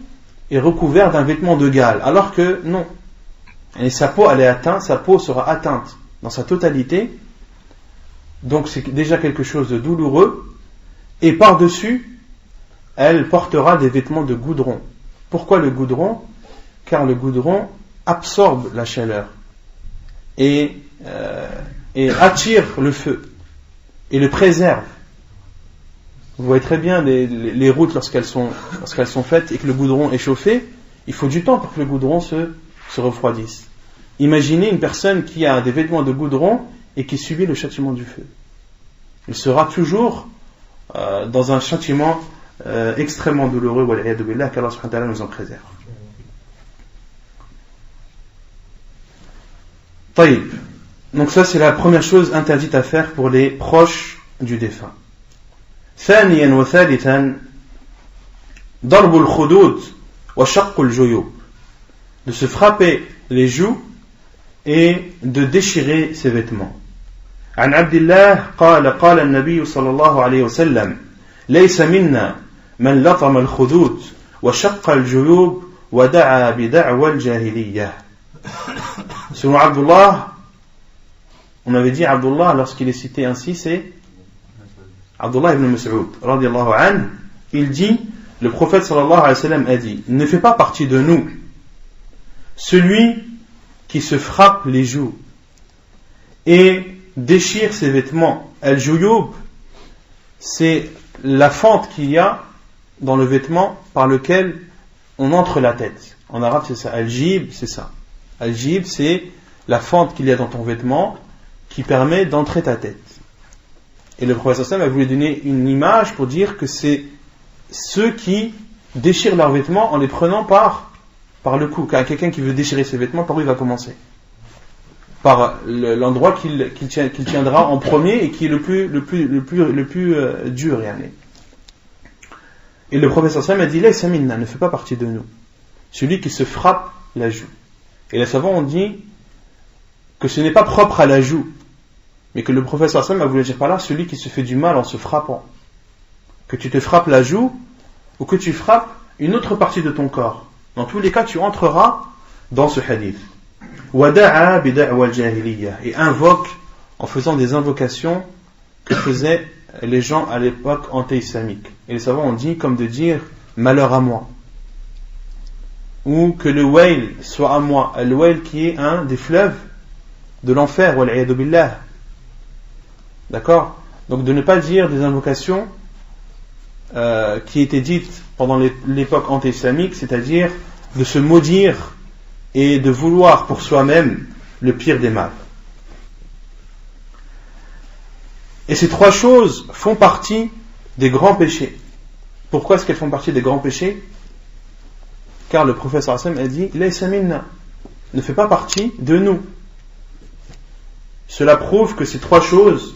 est recouverte d'un vêtement de gale, alors que non. Et sa peau, elle est atteinte, sa peau sera atteinte dans sa totalité, donc c'est déjà quelque chose de douloureux, et par-dessus, elle portera des vêtements de goudron. Pourquoi le goudron? Car le goudron absorbe la chaleur et attire le feu et le préserve. Vous voyez très bien les routes lorsqu'elles sont faites et que le goudron est chauffé, il faut du temps pour que le goudron se refroidisse. Imaginez une personne qui a des vêtements de goudron et qui subit le châtiment du feu. Il sera toujours dans un châtiment extrêmement douloureux, wal'iyadu billah, qu'Allah subhanahu wa ta'ala nous en préserve. Taïb. Donc ça c'est la première chose interdite à faire pour les proches du défunt. ثانيا وثالثا ضرب الخدود وشق الجيوب, de se frapper les joues et de déchirer ses vêtements. عن عبد الله قال النبي صلى الله عليه وسلم ليس منا من لطم الخدود وشق الجيوب ودعا بدعوى الجاهلية. Selon Abdullah, on avait dit Abdullah lorsqu'il est cité ainsi, c'est Abdullah ibn Mas'ud radiyallahu anhu. Il dit, le prophète sallallahu alayhi wa sallam a dit, ne fait pas partie de nous celui qui se frappe les joues et déchire ses vêtements. Al-Juyub, c'est la fente qu'il y a dans le vêtement par lequel on entre la tête. En arabe, c'est ça. Al-Jib, c'est ça. Al-Jib, c'est la fente qu'il y a dans ton vêtement qui permet d'entrer ta tête. Et le prophète sallallahu alayhi wa sallam a voulu donner une image pour dire que c'est ceux qui déchirent leurs vêtements en les prenant par le cou. Quand quelqu'un qui veut déchirer ses vêtements, par où il va commencer? Par l'endroit qu'il tiendra en premier et qui est le plus dur. Et le prophète sallallahu alayhi wa sallam a dit Laysa minna, ne fait pas partie de nous celui qui se frappe la joue. Et les savants ont dit que ce n'est pas propre à la joue, mais que le prophète sallallahu alayhi wa sallam a voulu dire par là celui qui se fait du mal en se frappant. Que tu te frappes la joue ou que tu frappes une autre partie de ton corps. Dans tous les cas, tu entreras dans ce hadith. Wada'a bida'wa al-jahiliya, et invoque en faisant des invocations que faisaient les gens à l'époque anté-islamique. Et les savants ont dit comme de dire malheur à moi, ou que le wail soit à moi, le wail qui est un des fleuves de l'enfer, wal iyadu billah. D'accord? Donc de ne pas dire des invocations qui étaient dites pendant l'époque anté-islamique, c'est-à-dire de se maudire et de vouloir pour soi-même le pire des mal. Et ces trois choses font partie des grands péchés. Pourquoi est-ce qu'elles font partie des grands péchés? Car le prophète sallallahu alayhi wa sallam a dit Laysa minna, ne fait pas partie de nous. Cela prouve que ces trois choses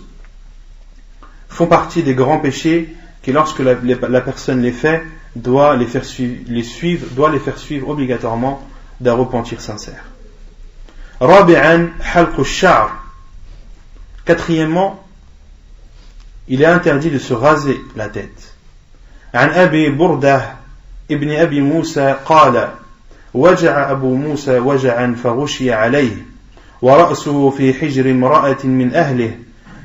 font partie des grands péchés qui, lorsque la personne les fait, doit les faire suivre obligatoirement d'un repentir sincère. Rabi'an halq ash-sha'r. Quatrièmement, il est interdit de se raser la tête. عن أبي بردة ابن أبي موسى قال وجع أبو موسى وجعا فغشي عليه ورأسه في حجر امرأة من أهله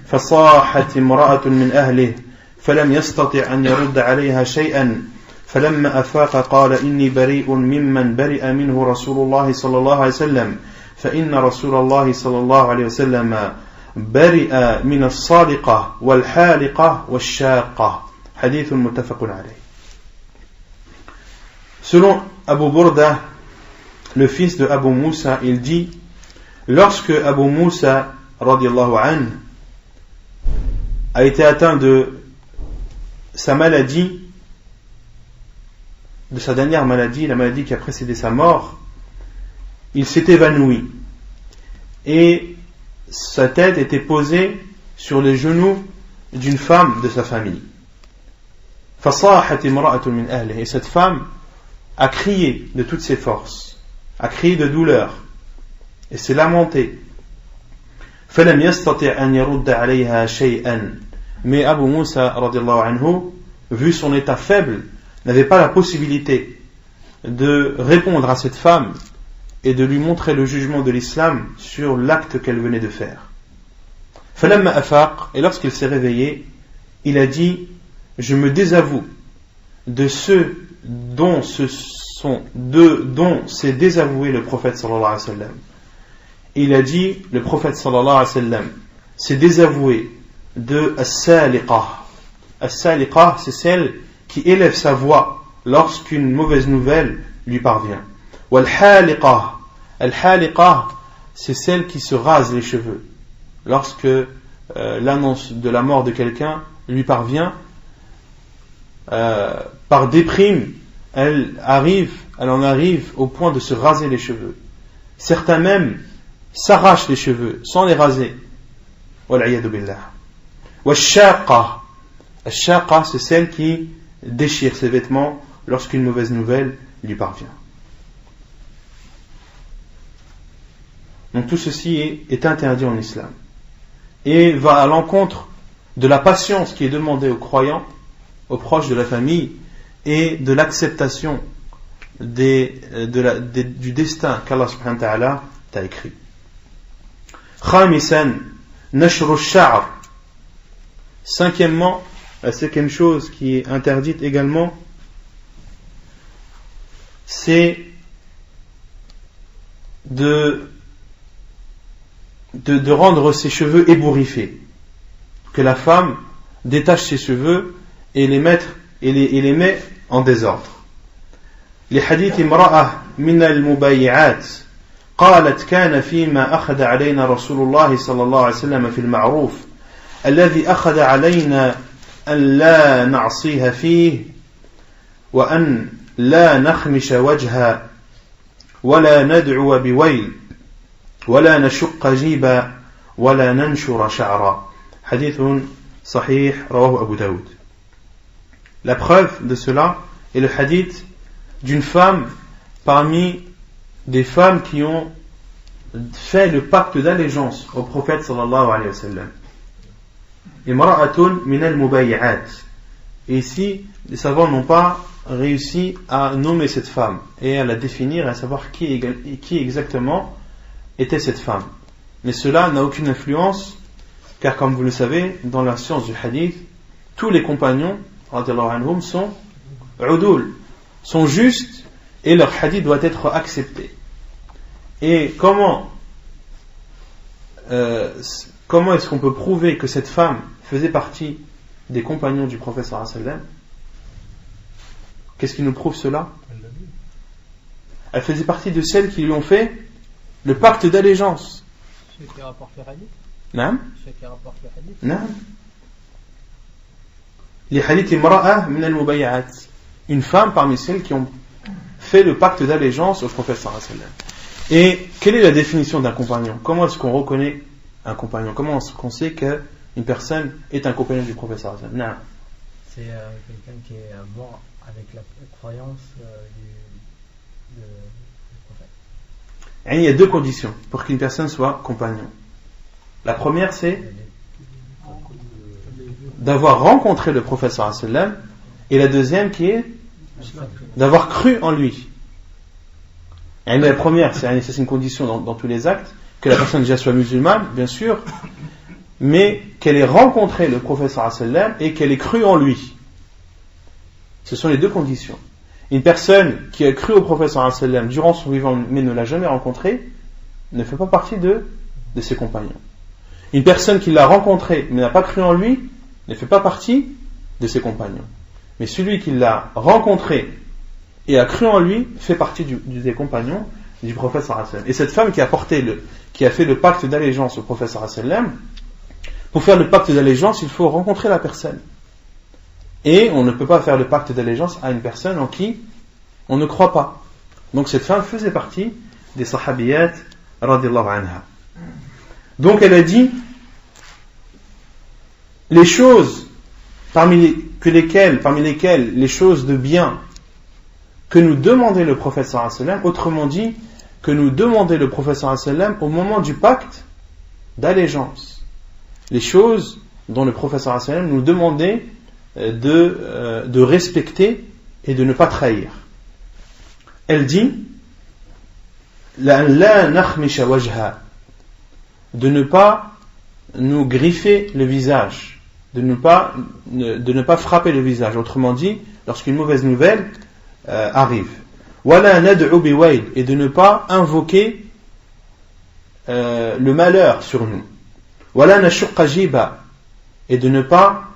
فصاحت امرأة من أهله فلم يستطع أن يرد عليها شيئا فلما أفاق قال إني بريء ممن برئ منه رسول الله صلى الله عليه وسلم فإن رسول الله صلى الله عليه وسلم برئ من الصالقة والحالقة والشاقة. Hadith muttafaqun alayh. Selon Abu Burda, le fils de Abu Moussa, il dit lorsque Abu Moussa radiyallahu anhu a été atteint de sa maladie, de sa dernière maladie, la maladie qui a précédé sa mort, il s'est évanoui et sa tête était posée sur les genoux d'une femme de sa famille. Et cette femme a crié de toutes ses forces, a crié de douleur et s'est lamentée. Mais Abu Moussa radiyallahu anhu, vu son état faible, n'avait pas la possibilité de répondre à cette femme et de lui montrer le jugement de l'islam sur l'acte qu'elle venait de faire. Et lorsqu'il s'est réveillé, il a dit je me désavoue de ceux dont s'est désavoué le prophète sallallahu alayhi wa sallam. Il a dit le prophète sallallahu alayhi wa sallam s'est désavoué de as-saliqah. As-saliqah, c'est celle qui élève sa voix lorsqu'une mauvaise nouvelle lui parvient. Wal-haliqah. Al-haliqah, c'est celle qui se rase les cheveux lorsque l'annonce de la mort de quelqu'un lui parvient. Par déprime, elle en arrive au point de se raser les cheveux. Certains même s'arrachent les cheveux sans les raser. Wal-iyadu billah. Wash-shaqa. Ash-shaqa, c'est celle qui déchire ses vêtements lorsqu'une mauvaise nouvelle lui parvient. Donc tout ceci est interdit en islam et va à l'encontre de la patience qui est demandée aux croyants, aux proches de la famille, et de l'acceptation du destin qu'Allah subhanahu wa ta'ala t'a écrit. Khamisan, nashru ash-sha'r. Cinquièmement, la cinquième chose qui est interdite également, c'est de rendre ses cheveux ébouriffés, que la femme détache ses cheveux et les met en désordre. لحديث امرأة من المبايعات قالت كان فيما أخذ علينا رسول الله صلى الله عليه وسلم في المعروف الذي أخذ علينا أن لا نعصيها فيه وأن لا نخمش وجها ولا ندعو بويل ولا نشق جيبا ولا ننشر شعرا. حديث صحيح رواه أبو داود. La preuve de cela est le hadith d'une femme parmi des femmes qui ont fait le pacte d'allégeance au prophète sallallahu alayhi wa sallam. Imra'atun min al-mubay'at. Et ici, les savants n'ont pas réussi à nommer cette femme et à la définir, à savoir qui exactement était cette femme. Mais cela n'a aucune influence, car comme vous le savez, dans la science du hadith, tous les compagnons radiyallahu anhum sont udul, sont justes, et leur hadith doit être accepté. Et comment est-ce qu'on peut prouver que cette femme faisait partie des compagnons du prophète sallallahu alayhi wa sallam? Qu'est-ce qui nous prouve cela? Elle faisait partie de celles qui lui ont fait le pacte d'allégeance. Ceux qui rapportent le hadith? Non. Ceux qui rapportent le hadith? Non. Les hadiths imra'a min al-mubay'at. Une femme parmi celles qui ont fait le pacte d'allégeance au prophète sallallahu alayhi wa sallam. Et quelle est la définition d'un compagnon? Comment est-ce qu'on reconnaît un compagnon? Comment est-ce qu'on sait qu'une personne est un compagnon du prophète sallallahu alayhi wa sallam? Non. C'est quelqu'un qui est mort avec la croyance du prophète. Il y a deux conditions pour qu'une personne soit compagnon. La première, c'est d'avoir rencontré le prophète sallallahu alayhi wa sallam, et la deuxième qui est d'avoir cru en lui. Et la première, c'est une condition dans tous les actes, que la personne déjà soit musulmane, bien sûr, mais qu'elle ait rencontré le prophète sallallahu alayhi wa sallam et qu'elle ait cru en lui. Ce sont les deux conditions. Une personne qui a cru au prophète sallallahu alayhi wa sallam durant son vivant mais ne l'a jamais rencontré ne fait pas partie de ses compagnons. Une personne qui l'a rencontré mais n'a pas cru en lui ne fait pas partie de ses compagnons. Mais celui qui l'a rencontré et a cru en lui fait partie des compagnons du prophète sallallahu alayhi wa sallam. Et cette femme qui a fait le pacte d'allégeance au prophète sallallahu alayhi wa sallam, pour faire le pacte d'allégeance, il faut rencontrer la personne. Et on ne peut pas faire le pacte d'allégeance à une personne en qui on ne croit pas. Donc cette femme faisait partie des sahabiyat radiyallahu anha. Donc elle a dit les choses parmi lesquelles les choses de bien que nous demandait le prophète sallallahu alayhi wa sallam, autrement dit que nous demandait le prophète sallallahu alayhi wa sallam au moment du pacte d'allégeance. Les choses dont le prophète sallallahu alayhi wa sallam nous demandait de respecter et de ne pas trahir. Elle dit la nakhmisha wajha, de ne pas nous griffer le visage, de ne pas frapper le visage. Autrement dit, lorsqu'une mauvaise nouvelle arrive, wala nad'u biwayl, et de ne pas invoquer le malheur sur nous, wala nashqa jiba, et de ne pas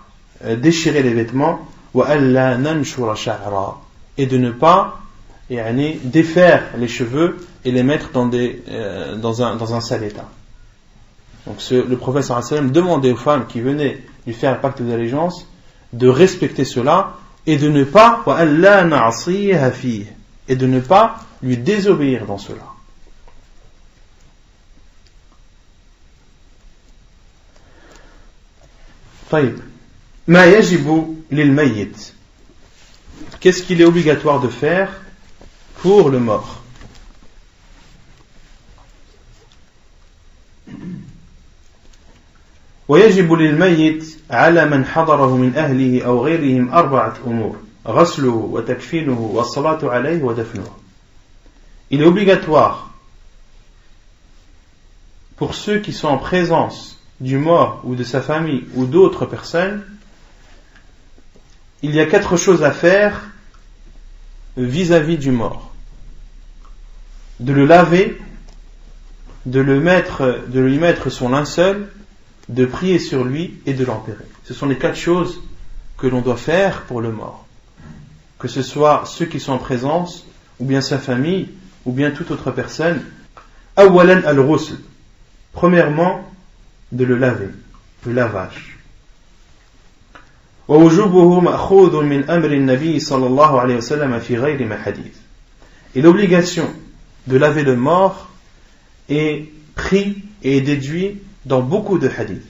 déchirer les vêtements, wa alla nanshura sha'ra, et de ne pas défaire les cheveux et les mettre dans un sale état. Donc le prophète sallallahu alayhi wa sallam demandait aux femmes qui venaient lui faire un pacte d'allégeance de respecter cela et de ne pas wa alla na'siha fihi, et de ne pas lui désobéir dans cela. طيب ما يجب للميت qu'est-ce qu'il est obligatoire de faire pour le mort? ويجب للميت على من حضره من أهله أو غيرهم 4 أمور غسله وتكفينه والصلاة عليه ودفنه. Il est obligatoire pour ceux qui sont en présence du mort ou de sa famille ou d'autres personnes, il y a 4 choses à faire vis-à-vis du mort. De le laver, de lui mettre son linceul, de prier sur lui et de l'enterrer. Ce sont les 4 choses que l'on doit faire pour le mort. Que ce soit ceux qui sont en présence, ou bien sa famille, ou bien toute autre personne. Awalan al-ghusl. Premièrement, de le laver, le lavage. ووجوبه مأخوذ من أمر النبي صلى الله عليه وسلم في غير ما حديث. Et l'obligation de laver le mort est pris et déduit dans beaucoup de hadiths.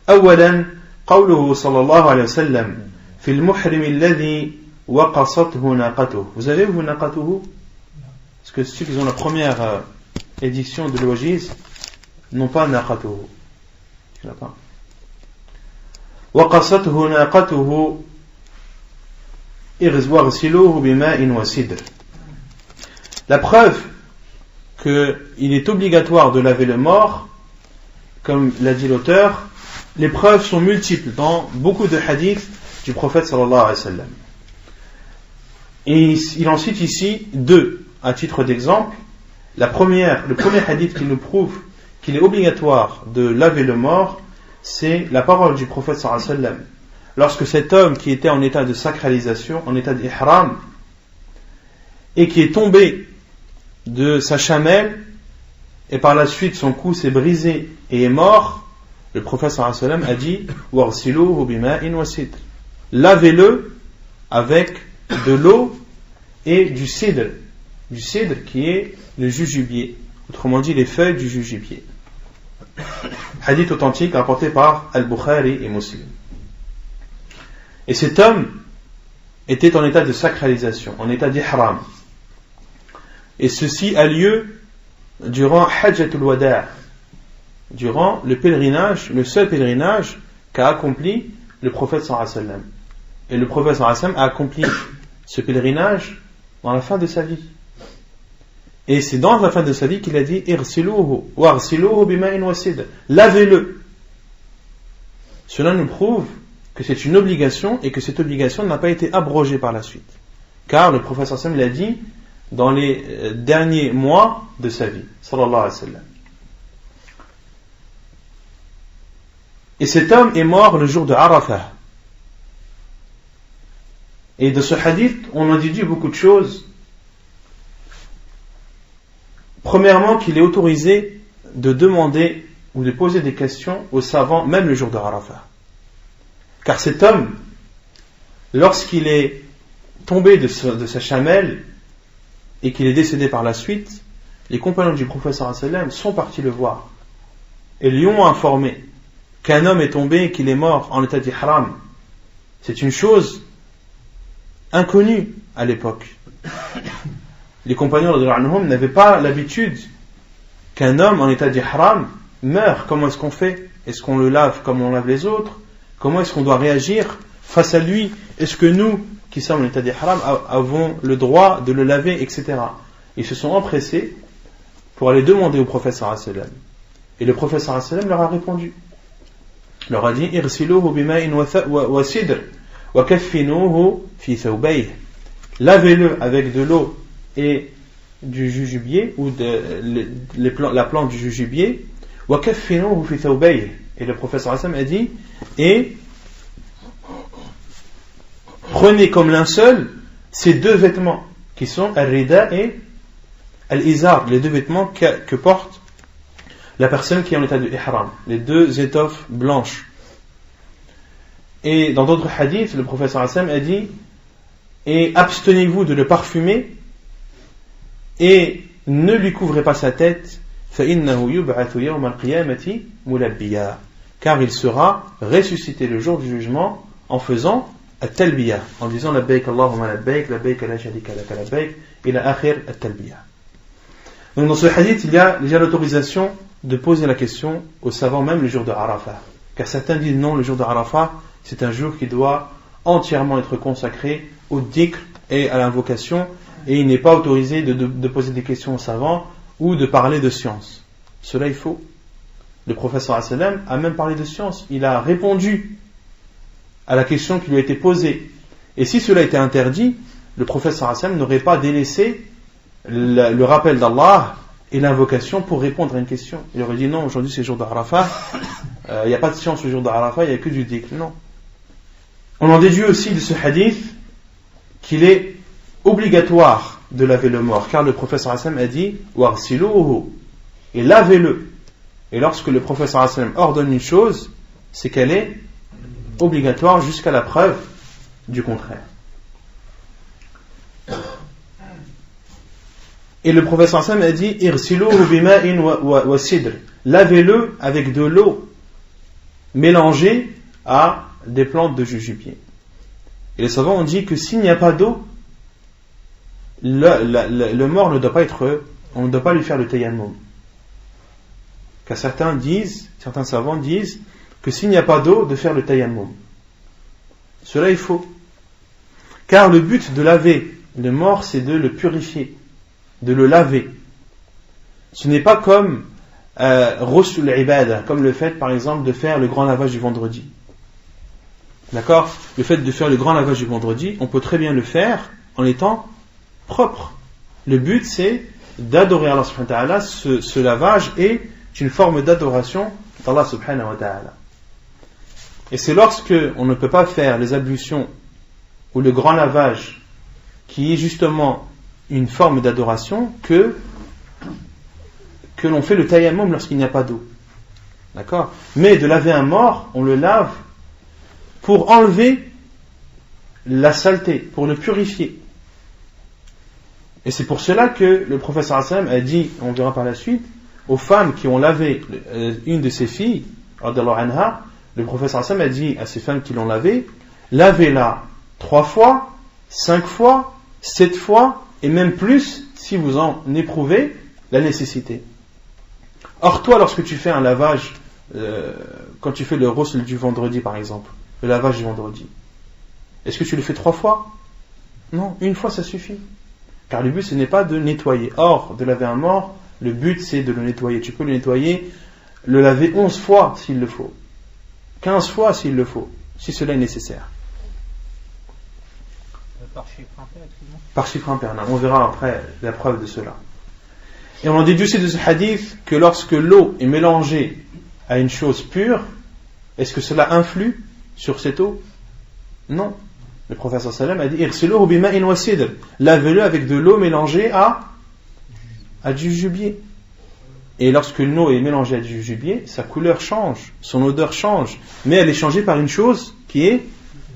أولا قوله صلى الله عليه وسلم في المحرم الذي وقصته ناقته. Vous avez vu ناقته? Parce que ceux qui ont la première édition de l'Oajiz n'ont pas ناقته. Il n'a pas. وقصته ناقته واغسلوه بماء وسدر. La preuve qu'il est obligatoire de laver le mort, comme l'a dit l'auteur, les preuves sont multiples dans beaucoup de hadiths du prophète sallallahu alayhi wa sallam. Et il en cite ici 2 à titre d'exemple. Le premier hadith qui nous prouve qu'il est obligatoire de laver le mort, c'est la parole du prophète sallallahu alayhi wa sallam. Lorsque cet homme qui était en état de sacralisation, en état d'ihram, et qui est tombé de sa chamelle, et par la suite son cou s'est brisé et est mort, le prophète sallallahu alayhi wa sallam a dit وَغْسِلُوهُ بِمَاءٍ وَسِدْرٍ. Lavez-le avec de l'eau et du cidre. Du cidre qui est le jujubier, autrement dit les feuilles du jujubier. Hadith authentique rapporté par Al-Bukhari et Muslim. Et cet homme était en état de sacralisation, en état d'ihram. Et ceci a lieu durant Hajjatul Wada', durant le pèlerinage, le seul pèlerinage qu'a accompli le prophète sallallahu alayhi wa sallam. Et le prophète sallallahu alayhi wa sallam a accompli ce pèlerinage dans la fin de sa vie. Et c'est dans la fin de sa vie qu'il a dit Irsiluhu warsiluhu bima'in wasid. Lavez-le. Cela nous prouve que c'est une obligation et que cette obligation n'a pas été abrogée par la suite. Car le prophète sallallahu alayhi wa sallam l'a dit dans les derniers mois de sa vie. Sallallahu alayhi wa sallam. Et cet homme est mort le jour de Arafah. Et de ce hadith, on en déduit beaucoup de choses. Premièrement, qu'il est autorisé de demander ou de poser des questions aux savants, même le jour de Arafah. Car cet homme, lorsqu'il est tombé de sa chamelle et qu'il est décédé par la suite, les compagnons du prophète sallallahu alayhi wa sallam sont partis le voir et lui ont informé qu'un homme est tombé et qu'il est mort en état d'ihram. C'est une chose inconnue à l'époque. Les compagnons n'avaient pas l'habitude qu'un homme en état d'ihram meurt. Comment est-ce qu'on fait? Est-ce qu'on le lave comme on lave les autres? Comment est-ce qu'on doit réagir face à lui? Est-ce que nous, qui sommes en état d'ihram, avons le droit de le laver, etc. Ils se sont empressés pour aller demander au prophète sallallahu alayhi wa sallam. Et le prophète sallallahu alayhi wa sallam leur a répondu. Il leur a dit Irsiluhu bima'in wa sidr wa kaffinuhu fi thawbayh. Lavez-le avec de l'eau et du jujubier ou la plante du jujubier. Wa kaffinuhu fi thawbayh. Et le prophète sallallahu alayhi wa sallam a dit et prenez comme linceul ces 2 vêtements qui sont al-rida et al-izar, les 2 vêtements que porte la personne qui est en état de ihram, les 2 étoffes blanches. Et dans d'autres hadiths, le prophète sallallahu alayhi wa sallam a dit et abstenez-vous de le parfumer et ne lui couvrez pas sa tête فَإِنَّهُ يُبْعَثُ يَوْمَ الْقِيَامَةِ مُلَبِّيًا, car il sera ressuscité le jour du jugement en faisant at-talbiya, en disant labbaik Allahumma labbaik, labbaik la sharika laka labbaik, ila akhir at-talbiya. Donc dans ce hadith, il y a déjà l'autorisation de poser la question aux savants même le jour de Arafat. Car certains disent non, le jour de Arafat, c'est un jour qui doit entièrement être consacré au dhikr et à l'invocation, et il n'est pas autorisé de poser des questions aux savants ou de parler de science. Cela est faux. Le prophète sallallahu alayhi wa sallam a même parlé de science. Il a répondu à la question qui lui a été posée. Et si cela était interdit, le prophète sallallahu alayhi wa sallam n'aurait pas délaissé le rappel d'Allah et l'invocation pour répondre à une question. Il aurait dit non, aujourd'hui c'est le jour d'Arafat, il n'y a pas de science le jour d'Arafat, il n'y a que du dhikr. Non. On en déduit aussi de ce hadith qu'il est obligatoire de laver le mort, car le prophète sallallahu alayhi wa sallam a dit warsiluhu, et lavez-le. Et lorsque le prophète sallallahu alayhi wa sallam ordonne une chose, c'est qu'elle est obligatoire jusqu'à la preuve du contraire. Et le prophète sallallahu alayhi wa sallam a dit irsiluhu bima'in wa sidr, lavez-le avec de l'eau mélangée à des plantes de jujubier. Et les savants ont dit que s'il n'y a pas d'eau, le mort ne doit pas être, on ne doit pas lui faire le tayammum. Car certains savants disent que s'il n'y a pas d'eau, de faire le tayammum. Cela est faux. Car le but de laver le mort, c'est de le purifier, de le laver. Ce n'est pas comme Rusul Ibada, comme le fait par exemple de faire le grand lavage du vendredi. D'accord ? Le fait de faire le grand lavage du vendredi, on peut très bien le faire en étant propre. Le but c'est d'adorer Allah subhanahu wa ta'ala. Ce lavage est une forme d'adoration d'Allah subhanahu wa ta'ala. Et c'est lorsque on ne peut pas faire les ablutions ou le grand lavage qui est justement une forme d'adoration que l'on fait le tayammum lorsqu'il n'y a pas d'eau. D'accord ? Mais de laver un mort, on le lave pour enlever la saleté, pour le purifier. Et c'est pour cela que le prophète sallallahu alayhi wa sallam a dit, on verra par la suite, aux femmes qui ont lavé une de ses filles, radiyallahu anha, le prophète sallallahu alayhi wa sallam a dit à ces femmes qui l'ont lavée, lavez-la 3 fois, 5 fois, 7 fois, et même plus si vous en éprouvez la nécessité. Or toi, lorsque tu fais un lavage, quand tu fais le ghusl du vendredi par exemple, le lavage du vendredi, est-ce que tu le fais 3 fois ? Non, 1 fois ça suffit. Car le but ce n'est pas de nettoyer. Or, de laver un mort, le but c'est de le nettoyer. Tu peux le nettoyer, le laver 11 fois s'il le faut, 15 fois s'il le faut, si cela est nécessaire. Par chiffre impair, excuse-moi. Par chiffre impair, on verra après la preuve de cela. Et on en déduit aussi de ce hadith que lorsque l'eau est mélangée à une chose pure, est-ce que cela influe sur cette eau ? Non. Le prophète sallallahu alayhi wa sallam a dit irsiluhu bima'in wa sidr, lavez-le avec de l'eau mélangée à du jujubier. Et lorsque l'eau est mélangée à du jujubier, sa couleur change, son odeur change, mais elle est changée par une chose qui est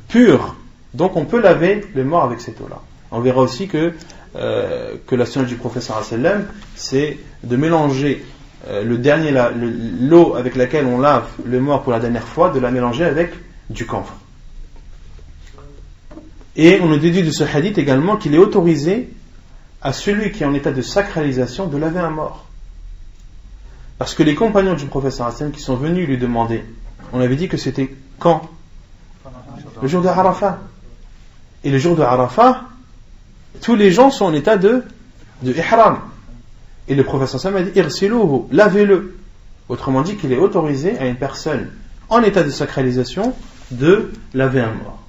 pure. Donc on peut laver le mort avec cette eau-là. On verra aussi que la sunna du prophète sallallahu alayhi wa sallam, c'est de mélanger l'eau avec laquelle on lave le mort pour la dernière fois, de la mélanger avec du camphre. Et on nous déduit de ce hadith également qu'il est autorisé à celui qui est en état de sacralisation de laver un mort. Parce que les compagnons du prophète sallallahu alayhi wa sallam qui sont venus lui demander, on avait dit que c'était quand ? Le jour de Arafat. Et le jour de Arafat, tous les gens sont en état de ihram. Et le prophète sallallahu alayhi wa sallam a dit irsiluhu, lavez-le. Autrement dit qu'il est autorisé à une personne en état de sacralisation de laver un mort.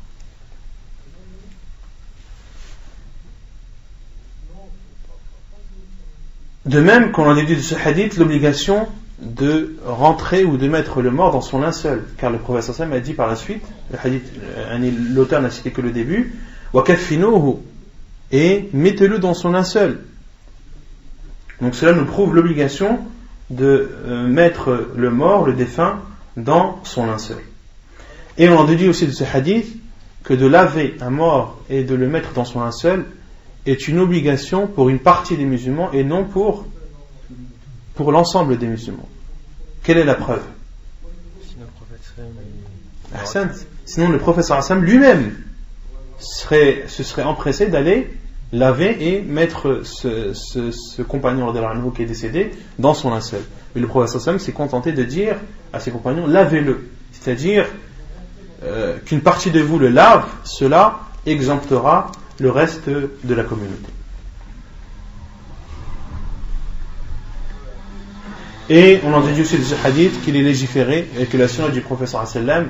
De même qu'on en déduit de ce hadith l'obligation de rentrer ou de mettre le mort dans son linceul, car le prophète sallallahu alayhi wa sallam a dit par la suite, le hadith, l'auteur n'a cité que le début, wa kaffinuhu, et mettez-le dans son linceul. Donc cela nous prouve l'obligation de mettre le mort, le défunt, dans son linceul. Et on en déduit aussi de ce hadith que de laver un mort et de le mettre dans son linceul est une obligation pour une partie des musulmans et non pour l'ensemble des musulmans. Quelle est la preuve ? Sinon le prophète sallallahu alayhi wa sallam lui-même se serait empressé d'aller laver et mettre ce compagnon qui est décédé dans son linceul. Mais le prophète sallam s'est contenté de dire à ses compagnons, lavez-le. C'est-à-dire qu'une partie de vous le lave, cela exemptera le reste de la communauté. Et on en déduit aussi de ce hadith qu'il est légiféré et que la sunna du prophète sallam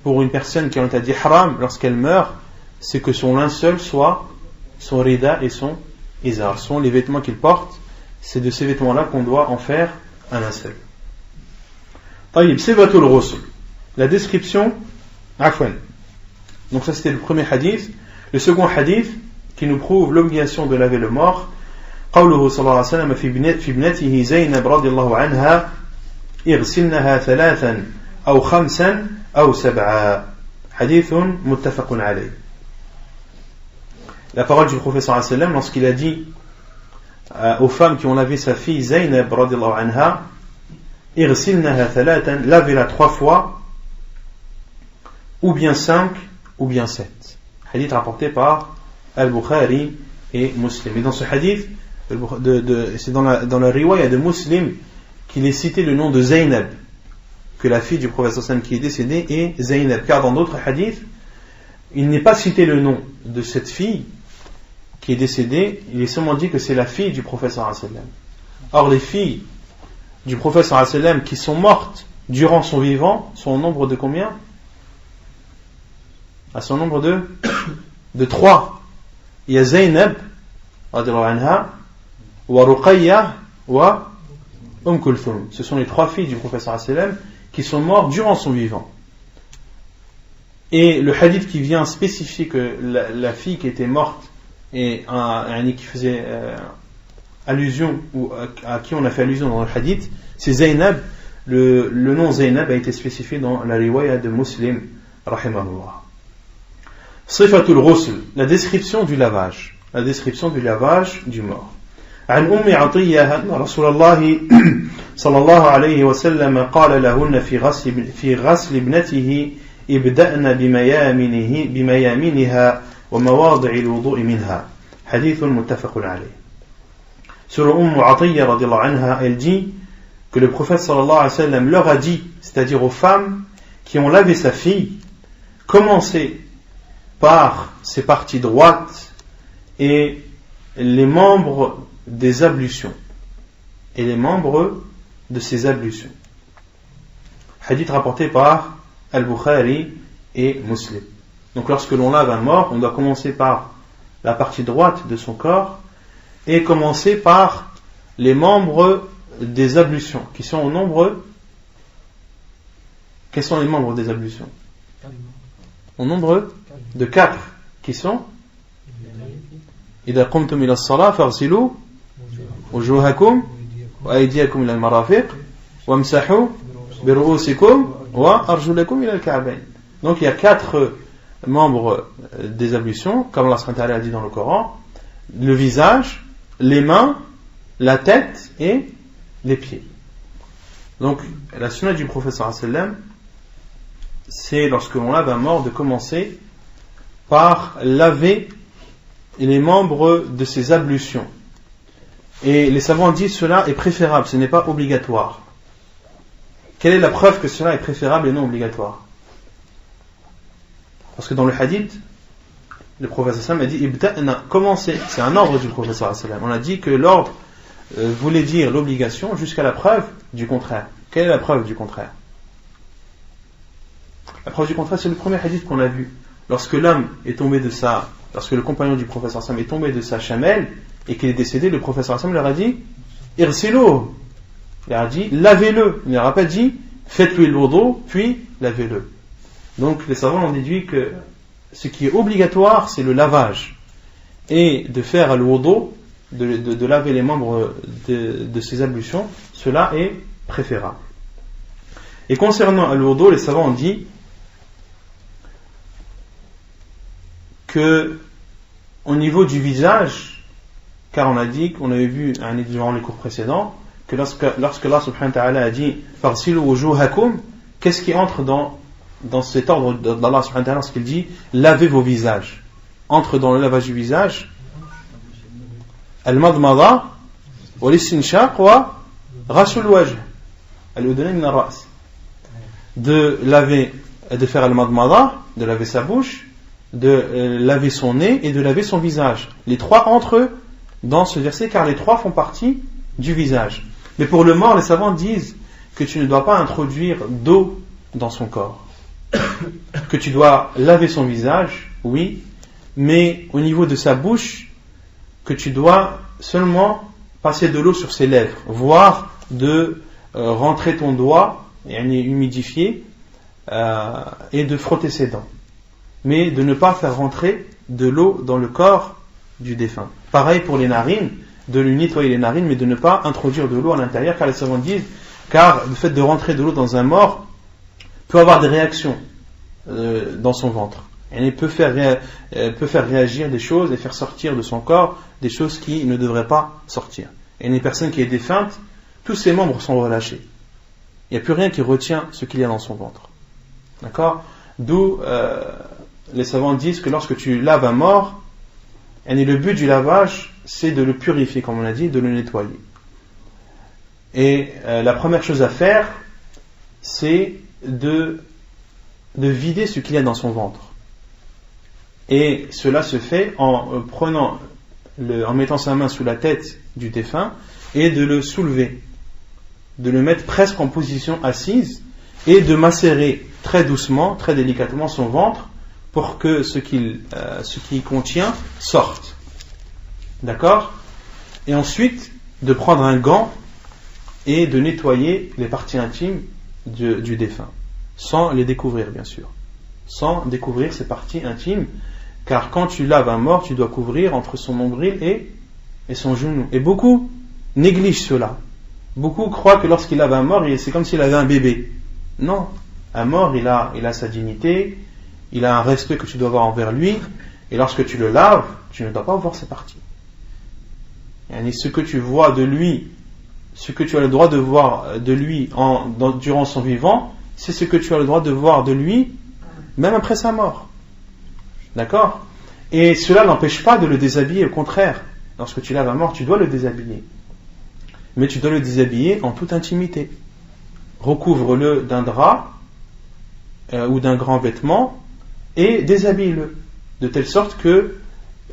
pour une personne qui a interdit haram lorsqu'elle meurt, c'est que son linceul soit son rida et son izar, sont les vêtements qu'il porte. C'est de ces vêtements-là qu'on doit en faire un linceul. Taïb, sifatul ghusl. La description, afwan. Donc ça c'était le premier hadith. Le second hadith qui nous prouve l'obligation de laver le mort. قوله صلى الله عليه وسلم في ابنته زينب رضي الله عنها اغسلنها 3 أو 5 أو 7 حديث متفق عليه. La parole du prophète sallallahu alayhi wa sallam lorsqu'il a dit aux femmes qui ont lavé sa fille Zaynab radiyallahu anha, irsilnaha 3, lavez-la 3 fois, ou bien 5, ou bien 7. Hadith rapporté par Al-Bukhari et Muslim. Et dans ce hadith, c'est dans la riwaya de Muslim qu'il est cité le nom de Zaynab, que la fille du prophète sallallahu alayhi wa sallam qui est décédée est Zaynab, car dans d'autres hadiths, il n'est pas cité le nom de cette fille qui est décédée, il est seulement dit que c'est la fille du prophète sallallahu alayhi wa sallam. Or les filles du prophète sallallahu alayhi wa sallam qui sont mortes durant son vivant sont au nombre de combien? À son nombre de 3. Il y a Zaynab radiyallahu anha, wa Ruqayya wa Kulthum. Ce sont les 3 filles du prophète sallallahu alayhi wa sallam qui sont mortes durant son vivant. Et le hadith qui vient spécifier que la fille qui était morte et qui faisait allusion, ou à qui on a fait allusion dans le hadith, c'est Zaynab. Le nom Zaynab a été spécifié dans la riwaya de Muslim rahimahullah. Sifatul ghusl, la description du lavage du mort. عن أم عطية أن رسول الله صلى الله عليه وسلم قال لهن في غسل ابنته ابدأن بميامنها ومواضع الوضوء منها حديث متفق عليه. Selon Atiyya radiyallahu anha, elle dit que le prophète sallallahu alayhi wa sallam leur a dit, c'est-à-dire aux femmes qui ont lavé sa fille, commencez par ses parties droites et les membres des ablutions et les membres de ces ablutions. Hadith rapporté par Al-Bukhari et Muslim. Donc lorsque l'on lave un mort, on doit commencer par la partie droite de son corps et commencer par les membres des ablutions qui sont au nombre. Quels sont les membres des ablutions? Au nombre de 4 qui sont إذا قمتم إلى الصلاة فاغسلوا وجوهكم وأيديكم إلى المرافق وامسحوا برؤوسكم وأرجلكم إلى الكعبين. Donc il y a 4 membres des ablutions, comme Allah subhanahu wa ta'ala a dit dans le Coran: le visage, les mains, la tête et les pieds. Donc la sunna du prophète sallallahu alayhi wa sallam, c'est lorsque l'on lave un mort de commencer par laver les membres de ses ablutions. Et les savants disent cela est préférable, ce n'est pas obligatoire. Quelle est la preuve que cela est préférable et non obligatoire? Parce que dans le hadith, le prophète sallallahu alayhi wa sallam a dit commencez, c'est un ordre du prophète sallallahu alayhi wa sallam. On a dit que l'ordre voulait dire l'obligation jusqu'à la preuve du contraire. Quelle est la preuve du contraire? La preuve du contraire, c'est le premier hadith qu'on a vu. Lorsque l'homme est tombé lorsque le compagnon du prophète sallallahu alayhi wa sallam est tombé de sa chamelle et qu'il est décédé, le prophète sallallahu alayhi wa sallam leur a dit irsilu, il leur a dit lavez-le. Il leur a pas dit faites-lui le wudu puis lavez-le. Donc les savants ont déduit que ce qui est obligatoire, c'est le lavage, et de faire le wudu, de laver les membres de ces ablutions, cela est préférable. Et concernant le wudu, les savants ont dit que au niveau du visage, car on a dit, qu'on avait vu durant les cours précédents, que lorsque Allah subhanahu wa ta'ala a dit farsilu wujuhakum, qu'est-ce qui entre dans cet ordre d'Allah subhanahu wa ta'ala lorsqu'il dit lavez vos visages? entre dans le lavage du visage? Al-madmada wa l'istinshaq wa ghasl al-wajh al-udnayn min ar-ra's. De laver, de faire al-madmada, de laver sa bouche, de laver son nez et de laver son visage. Les trois entrent dans ce verset car les trois font partie du visage. Mais pour le mort, les savants disent que tu ne dois pas introduire d'eau dans son corps. Que tu dois laver son visage, oui, mais au niveau de sa bouche, que tu dois seulement passer de l'eau sur ses lèvres, voire de rentrer ton doigt, humidifié, et de frotter ses dents. Mais de ne pas faire rentrer de l'eau dans le corps du défunt. Pareil pour les narines, de lui nettoyer les narines, mais de ne pas introduire de l'eau à l'intérieur, car les savants disent, car le fait de rentrer de l'eau dans un mort peut avoir des réactions dans son ventre. Elle peut faire réagir des choses et faire sortir de son corps des choses qui ne devraient pas sortir. Et une personne qui est défunte, tous ses membres sont relâchés. Il n'y a plus rien qui retient ce qu'il y a dans son ventre. D'accord ? D'où les savants disent que lorsque tu laves un mort, le but du lavage, c'est de le purifier, comme on l'a dit, de le nettoyer. Et la première chose à faire, c'est de vider ce qu'il y a dans son ventre. Et cela se fait en mettant sa main sous la tête du défunt et de le soulever, de le mettre presque en position assise et de macérer très doucement, très délicatement son ventre pour que ce qu'il contient sorte. D'accord ? Et ensuite, de prendre un gant et de nettoyer les parties intimes du défunt, sans les découvrir bien sûr, sans découvrir ses parties intimes, car quand tu laves un mort, tu dois couvrir entre son nombril et son genou. Et beaucoup négligent cela. Beaucoup croient que lorsqu'il lave un mort, c'est comme s'il avait un bébé. Non, un mort, il a sa dignité, il a un respect que tu dois avoir envers lui, et lorsque tu le laves, tu ne dois pas voir ses parties. Et ce que tu vois de lui, ce que tu as le droit de voir de lui durant son vivant, c'est ce que tu as le droit de voir de lui même après sa mort. D'accord ? Et cela n'empêche pas de le déshabiller, au contraire. Lorsque tu laves un mort, tu dois le déshabiller. Mais tu dois le déshabiller en toute intimité. Recouvre-le d'un drap ou d'un grand vêtement et déshabille-le. De telle sorte que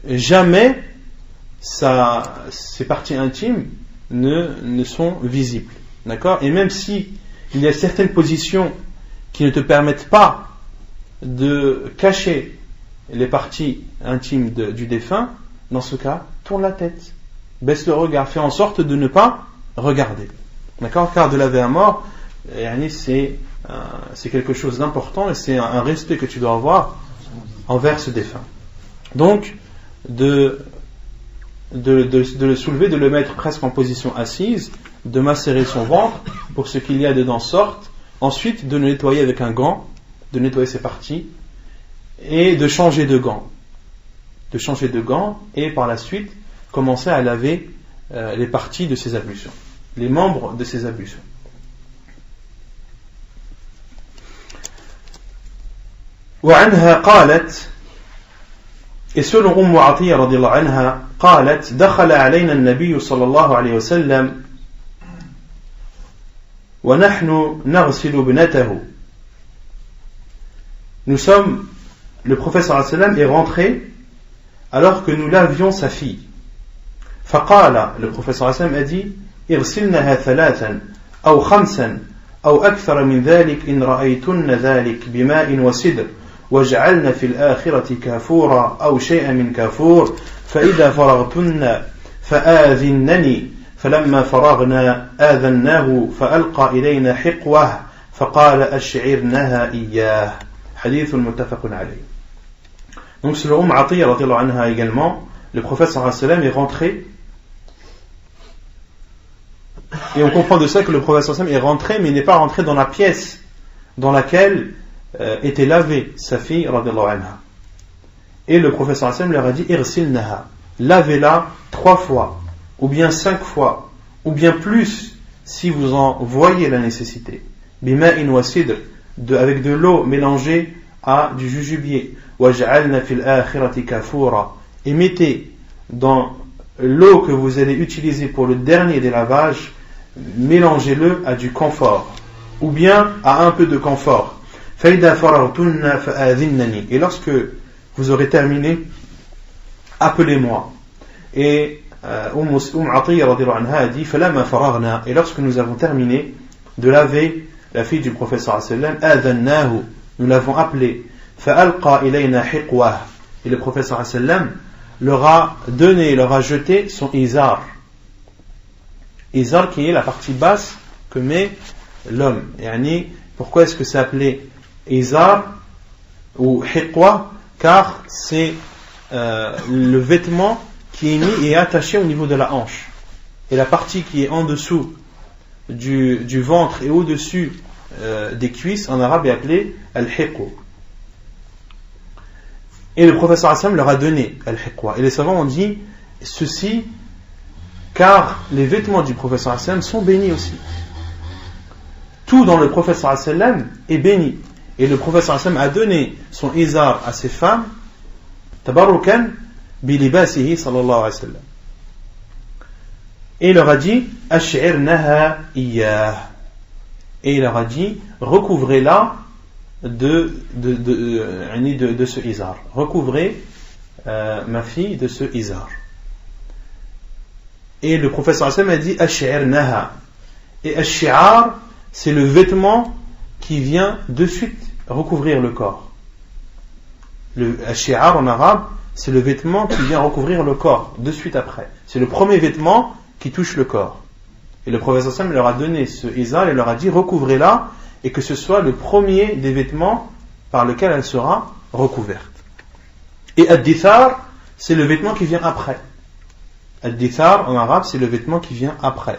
jamais ses parties intimes ne sont visibles. D'accord ? Et même si il y a certaines positions qui ne te permettent pas de cacher les parties intimes du défunt, dans ce cas, tourne la tête, baisse le regard, fais en sorte de ne pas regarder. D'accord ? Car de laver un mort, c'est quelque chose d'important et c'est un respect que tu dois avoir envers ce défunt. Donc, de le soulever, de le mettre presque en position assise, de macérer son ventre pour que ce qu'il y a dedans sorte, ensuite de le nettoyer avec un gant, de nettoyer ses parties, et de changer de gants. Et par la suite, commencer à laver les parties de ses ablutions, les membres de ses ablutions. وعنها قالت Et selon Atiyya radiallahu anha, قالت دخل علينا النبي صلى الله عليه وسلم ونحن نغسل ابنته. Le prophète sallallahu alayhi wa sallam est rentré alors que nous lavions sa fille. فقال, le prophète sallallahu alayhi wa sallam a dit, اغسلنها ثلاثا أو خمسا أو أكثر من ذلك إن رأيتن ذلك بماء وسدر وجعلنا في الآخرة كافورا أو شيئا من كافور فإذا فرغتن فآذنني فلما فرغنا آذناه فألقى إلينا حقوه فقال أشعرنها إياه. Hadith al-muttafaqun alayh. Donc selon Atiyya radiallahu anha également, le prophète sallallahu alayhi wa sallam est rentré, et on comprend de ça que le prophète sallallahu alayhi wa sallam est rentré, mais il n'est pas rentré dans la pièce dans laquelle était lavée sa fille radiallahu anha. Et le prophète sallallahu alayhi wa sallam leur a dit irsilnaha, lavez-la 3 fois, ou bien 5 fois, ou bien plus si vous en voyez la nécessité. Bima'in wa sidr, avec de l'eau mélangée à du jujubier. وَجْعَلْنَا فِي الْآخِرَةِ كَفُورًا. Et mettez dans l'eau que vous allez utiliser pour le dernier des lavages, mélangez-le à du confort, ou bien à un peu de confort. فَإِذَا فَرَغْتُنَّ فَآذِنَّنِي. Et lorsque vous aurez terminé, appelez-moi. Et Atiyya radhiyallahu anha a dit فَلَمَا فَرَغْنَا. Et lorsque nous avons terminé de laver la fille du prophète sallallahu alayhi wa sallam, آذَنَّاهُ, nous l'avons appelé. فَأَلْقَى إِلَيْنَا حِقْوَةً. Et le prophète sallallahu alayhi wa sallam leur a donné, leur a jeté son izar. Izar qui est la partie basse que met l'homme. Yani, pourquoi est-ce que c'est appelé izar ou hiqwa? Car c'est le vêtement qui est mis et attaché au niveau de la hanche. Et la partie qui est en dessous du ventre et au-dessus des cuisses, en arabe est appelée al-hiqwa. Et le prophète sallallahu alayhi wa sallam leur a donné al-hiqwa. Et les savants ont dit ceci car les vêtements du prophète sallallahu alayhi wa sallam sont bénis aussi. Tout dans le prophète sallallahu alayhi wa sallam est béni. Et le prophète sallallahu alayhi wa sallam a donné son izar à ses femmes tabarrukan bilibasihi sallallahu alayhi wa sallam. Et il leur a dit ash'irnaha iyyah. Et il leur a dit recouvrez-la de ce izar. Recouvrez ma fille de ce izar. Et le prophète sallallahu alayhi wa sallam a dit ash'irnaha. Et ash-shi'ar, c'est le vêtement qui vient de suite recouvrir le corps. Le ash-shi'ar en arabe, c'est le vêtement qui vient recouvrir le corps de suite après. C'est le premier vêtement qui touche le corps. Et le prophète sallallahu alayhi wa sallam leur a donné ce izar et leur a dit recouvrez-la et que ce soit le premier des vêtements par lequel elle sera recouverte. Et ad-dithar, c'est le vêtement qui vient après. Ad-dithar en arabe, c'est le vêtement qui vient après.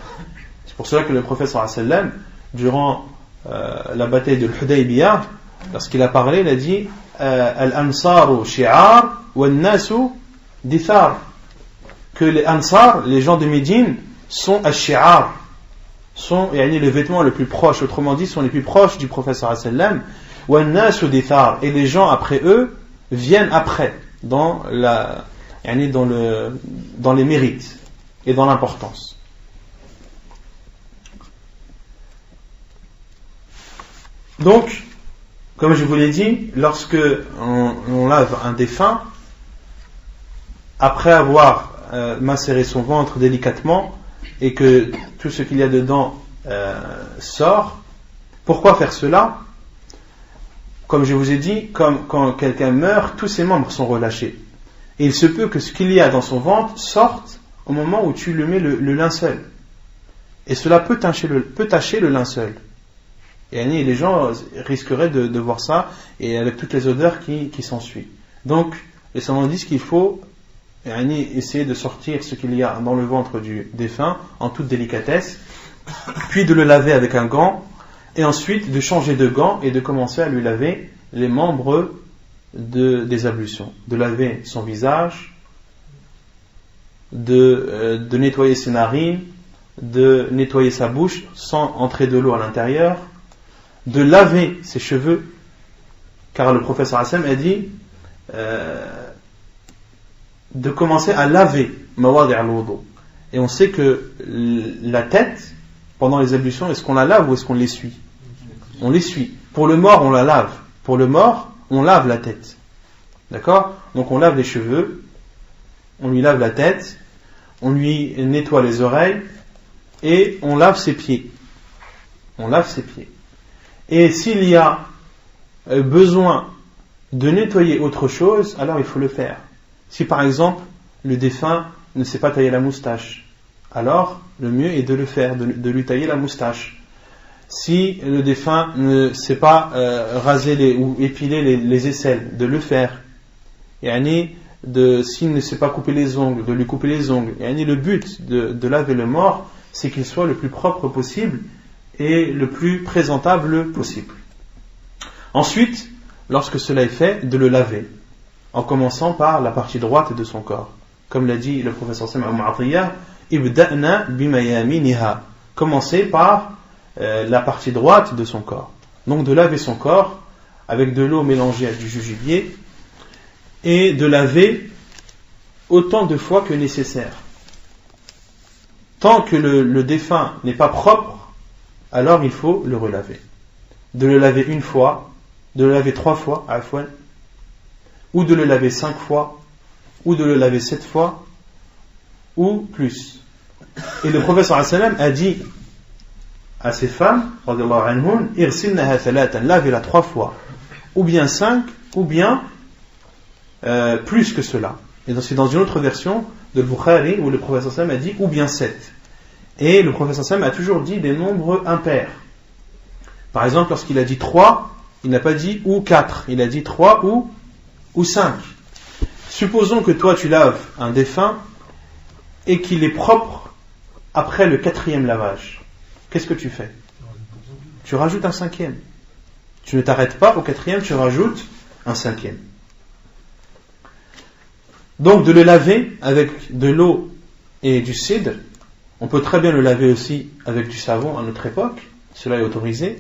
C'est pour cela que le prophète sallallahu alayhi wa sallam, durant la bataille de l'Hudaybiyah, lorsqu'il a parlé, il a dit al-ansaru shi'ar wal-nasu dithar, que les ansar, les gens de Médine, sont ash-shi'ar, sont le vêtement le plus proche, autrement dit sont les plus proches du prophète sallallahu alayhi wa sallam, wal-nasu dithar, et les gens après eux viennent après dans les mérites et dans l'importance. Donc, comme je vous l'ai dit, lorsque on lave un défunt, après avoir macéré son ventre délicatement et que tout ce qu'il y a dedans sort, pourquoi faire cela? Comme je vous ai dit, comme quand quelqu'un meurt, tous ses membres sont relâchés. Et il se peut que ce qu'il y a dans son ventre sorte au moment où tu lui mets le linceul. Et cela peut tacher le linceul. Et les gens risqueraient de voir ça, et avec toutes les odeurs qui s'ensuivent. Donc, les savants disent qu'il faut essayer de sortir ce qu'il y a dans le ventre du défunt en toute délicatesse, puis de le laver avec un gant, et ensuite de changer de gant et de commencer à lui laver les membres des ablutions. De laver son visage, de nettoyer ses narines, de nettoyer sa bouche sans entrer de l'eau à l'intérieur, de laver ses cheveux, car le prophète sallallahu alayhi wa sallam a dit de commencer à laver mawadi' al-wudu. Et on sait que la tête, pendant les ablutions, est-ce qu'on la lave ou est-ce qu'on l'essuie? On l'essuie. Pour le mort, on la lave. Pour le mort, on lave la tête. D'accord? Donc on lave les cheveux, on lui lave la tête, on lui nettoie les oreilles et on lave ses pieds. On lave ses pieds. Et s'il y a besoin de nettoyer autre chose, alors il faut le faire. Si par exemple le défunt ne sait pas tailler la moustache, alors le mieux est de le faire, de lui tailler la moustache. Si le défunt ne sait pas raser ou épiler les aisselles, de le faire. S'il ne sait pas couper les ongles, de lui couper les ongles. Le but de laver le mort, c'est qu'il soit le plus propre possible et le plus présentable possible. Ensuite, lorsque cela est fait, de le laver, en commençant par la partie droite de son corps. Comme l'a dit le professeur Sallallahu alayhi wa sallam, ibda'na bimayaminiha. Commencez par la partie droite de son corps. Donc de laver son corps avec de l'eau mélangée à du jujubier et de laver autant de fois que nécessaire. Tant que le défunt n'est pas propre, alors il faut le relaver. De le laver une fois, de le laver 3 fois, ou de le laver 5 fois, ou de le laver 7 fois, ou plus. Et le prophète sallallahu alayhi wa sallam a dit à ces femmes, lavez-la 3 fois, ou bien 5, ou bien plus que cela. Et c'est dans une autre version de Bukhari où le prophète sallallahu alayhi wa sallam a dit ou bien 7. Et le prophète sallallahu alayhi wa sallam a toujours dit des nombres impairs. Par exemple, lorsqu'il a dit 3, il n'a pas dit ou 4, il a dit 3 ou 5. Supposons que toi tu laves un défunt et qu'il est propre après le 4e lavage. Qu'est-ce que tu fais? Tu rajoutes un 5e. Tu ne t'arrêtes pas au 4e, tu rajoutes un 5e. Donc de le laver avec de l'eau et du cidre, on peut très bien le laver aussi avec du savon à notre époque, cela est autorisé.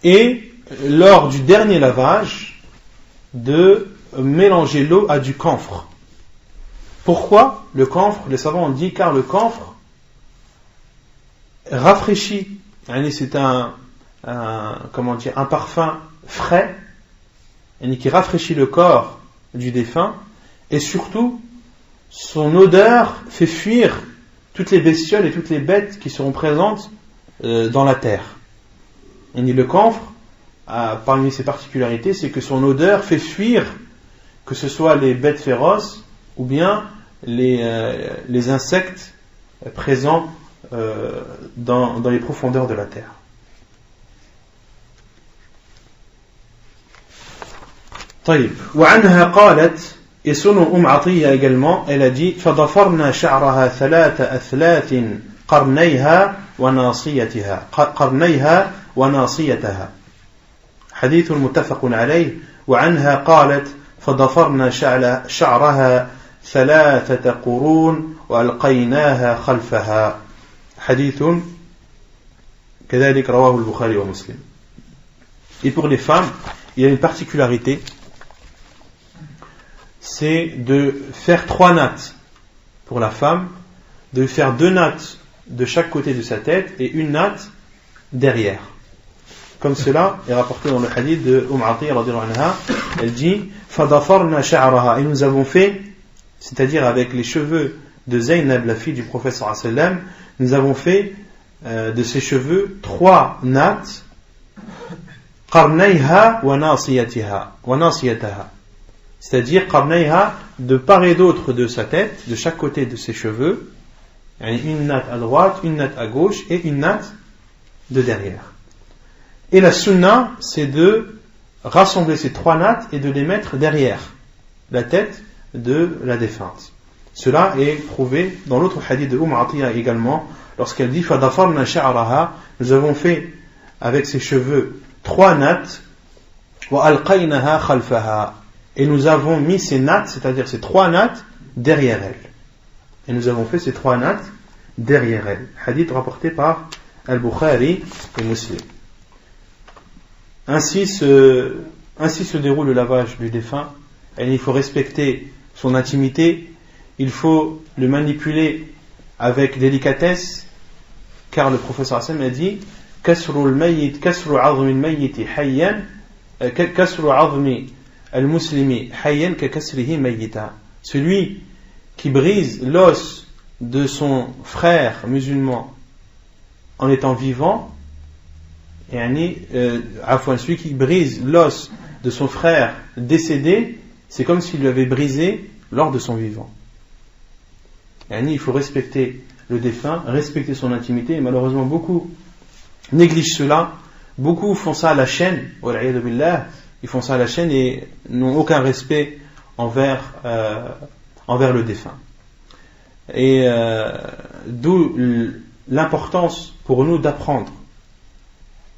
Et lors du dernier lavage, de mélanger l'eau à du camphre. Pourquoi le camphre? Les savants ont dit car le camphre rafraîchit. C'est un parfum frais qui rafraîchit le corps du défunt, et surtout son odeur fait fuir toutes les bestioles et toutes les bêtes qui seront présentes dans la terre. Le camphre, parmi ses particularités, c'est que son odeur fait fuir que ce soit les bêtes féroces ou bien les insectes présents dans les profondeurs de la terre. طيب وعنها قالت et selon Atiyya également elle a dit فضفرنا شعرها 3 أثلاث قرنيها وناصيتها حديث متفق عليه وعنها قالت فضفرنا شعرها 3 قرون وألقيناها خلفها حديث كذلك رواه البخاري ومسلم. Et pour les femmes, il y a une particularité, c'est de faire 3 nattes pour la femme, de faire 2 nattes de chaque côté de sa tête et une natte derrière. Comme cela est rapporté dans le hadith de Atiyya radhiyallahu anha, elle dit فَضَفَرْنَا شَعْرَهَا, et nous avons fait, c'est-à-dire avec les cheveux de Zaynab, la fille du prophète sallallahu alayhi wa sallam, nous avons fait de ses cheveux 3 nattes, قَرْنَيْهَا وَنَاصِيَتَهَا, c'est-à-dire qarnayha, de part et d'autre de sa tête, de chaque côté de ses cheveux, une natte à droite, une natte à gauche et une natte de derrière. Et la sunna, c'est de rassembler ces 3 nattes et de les mettre derrière la tête de la défunte. Cela est prouvé dans l'autre hadith de Atiyya également, lorsqu'elle dit فَضَفَرْنَا شَعْرَهَا, nous avons fait avec ses cheveux 3 nattes, وَأَلْقَيْنَهَا خَلْفَهَا, et nous avons mis ces nattes, c'est-à-dire ces 3 nattes, derrière elle. Et nous avons fait ces 3 nattes derrière elle. Hadith rapporté par Al-Bukhari et Muslim. Ainsi se déroule le lavage du défunt. Et il faut respecter son intimité. Il faut le manipuler avec délicatesse, car le professeur Hassan a dit كسر عظم الميت حيا كسر عظم المسلم حيا ككسره ميتا. Celui qui brise l'os de son frère musulman en étant vivant, celui qui brise l'os de son frère décédé, c'est comme s'il lui avait brisé lors de son vivant. Il faut respecter le défunt, respecter son intimité, et malheureusement beaucoup négligent cela. Beaucoup font ça à la chaîne, ils font ça à la chaîne et n'ont aucun respect envers le défunt. Et d'où l'importance pour nous d'apprendre,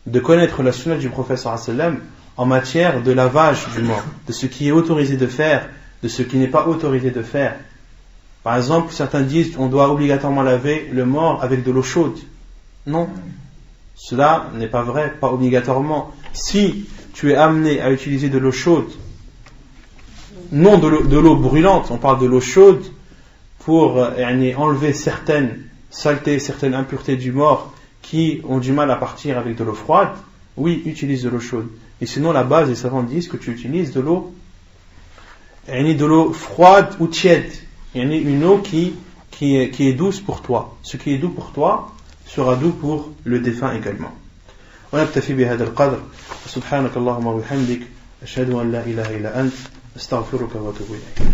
de connaître la sunna du prophète sallallahu alayhi wa sallam en matière de lavage du mort, de ce qui est autorisé de faire, de ce qui n'est pas autorisé de faire. Par exemple, certains disent on doit obligatoirement laver le mort avec de l'eau chaude. Non, cela n'est pas vrai, pas obligatoirement. Si tu es amené à utiliser de l'eau chaude non de l'eau brûlante, on parle de l'eau chaude pour enlever certaines saletés, certaines impuretés du mort qui ont du mal à partir avec de l'eau froide, oui, utilise de l'eau chaude. Et sinon, la base, les savants disent que tu utilises de l'eau froide ou tiède, une eau qui est douce pour toi. Ce qui est doux pour toi sera doux pour le défunt également. ونكتفي بهذا القدر سبحانك اللهم وبحمدك أشهد أن لا إله إلا أنت أستغفرك وأتوب إليك.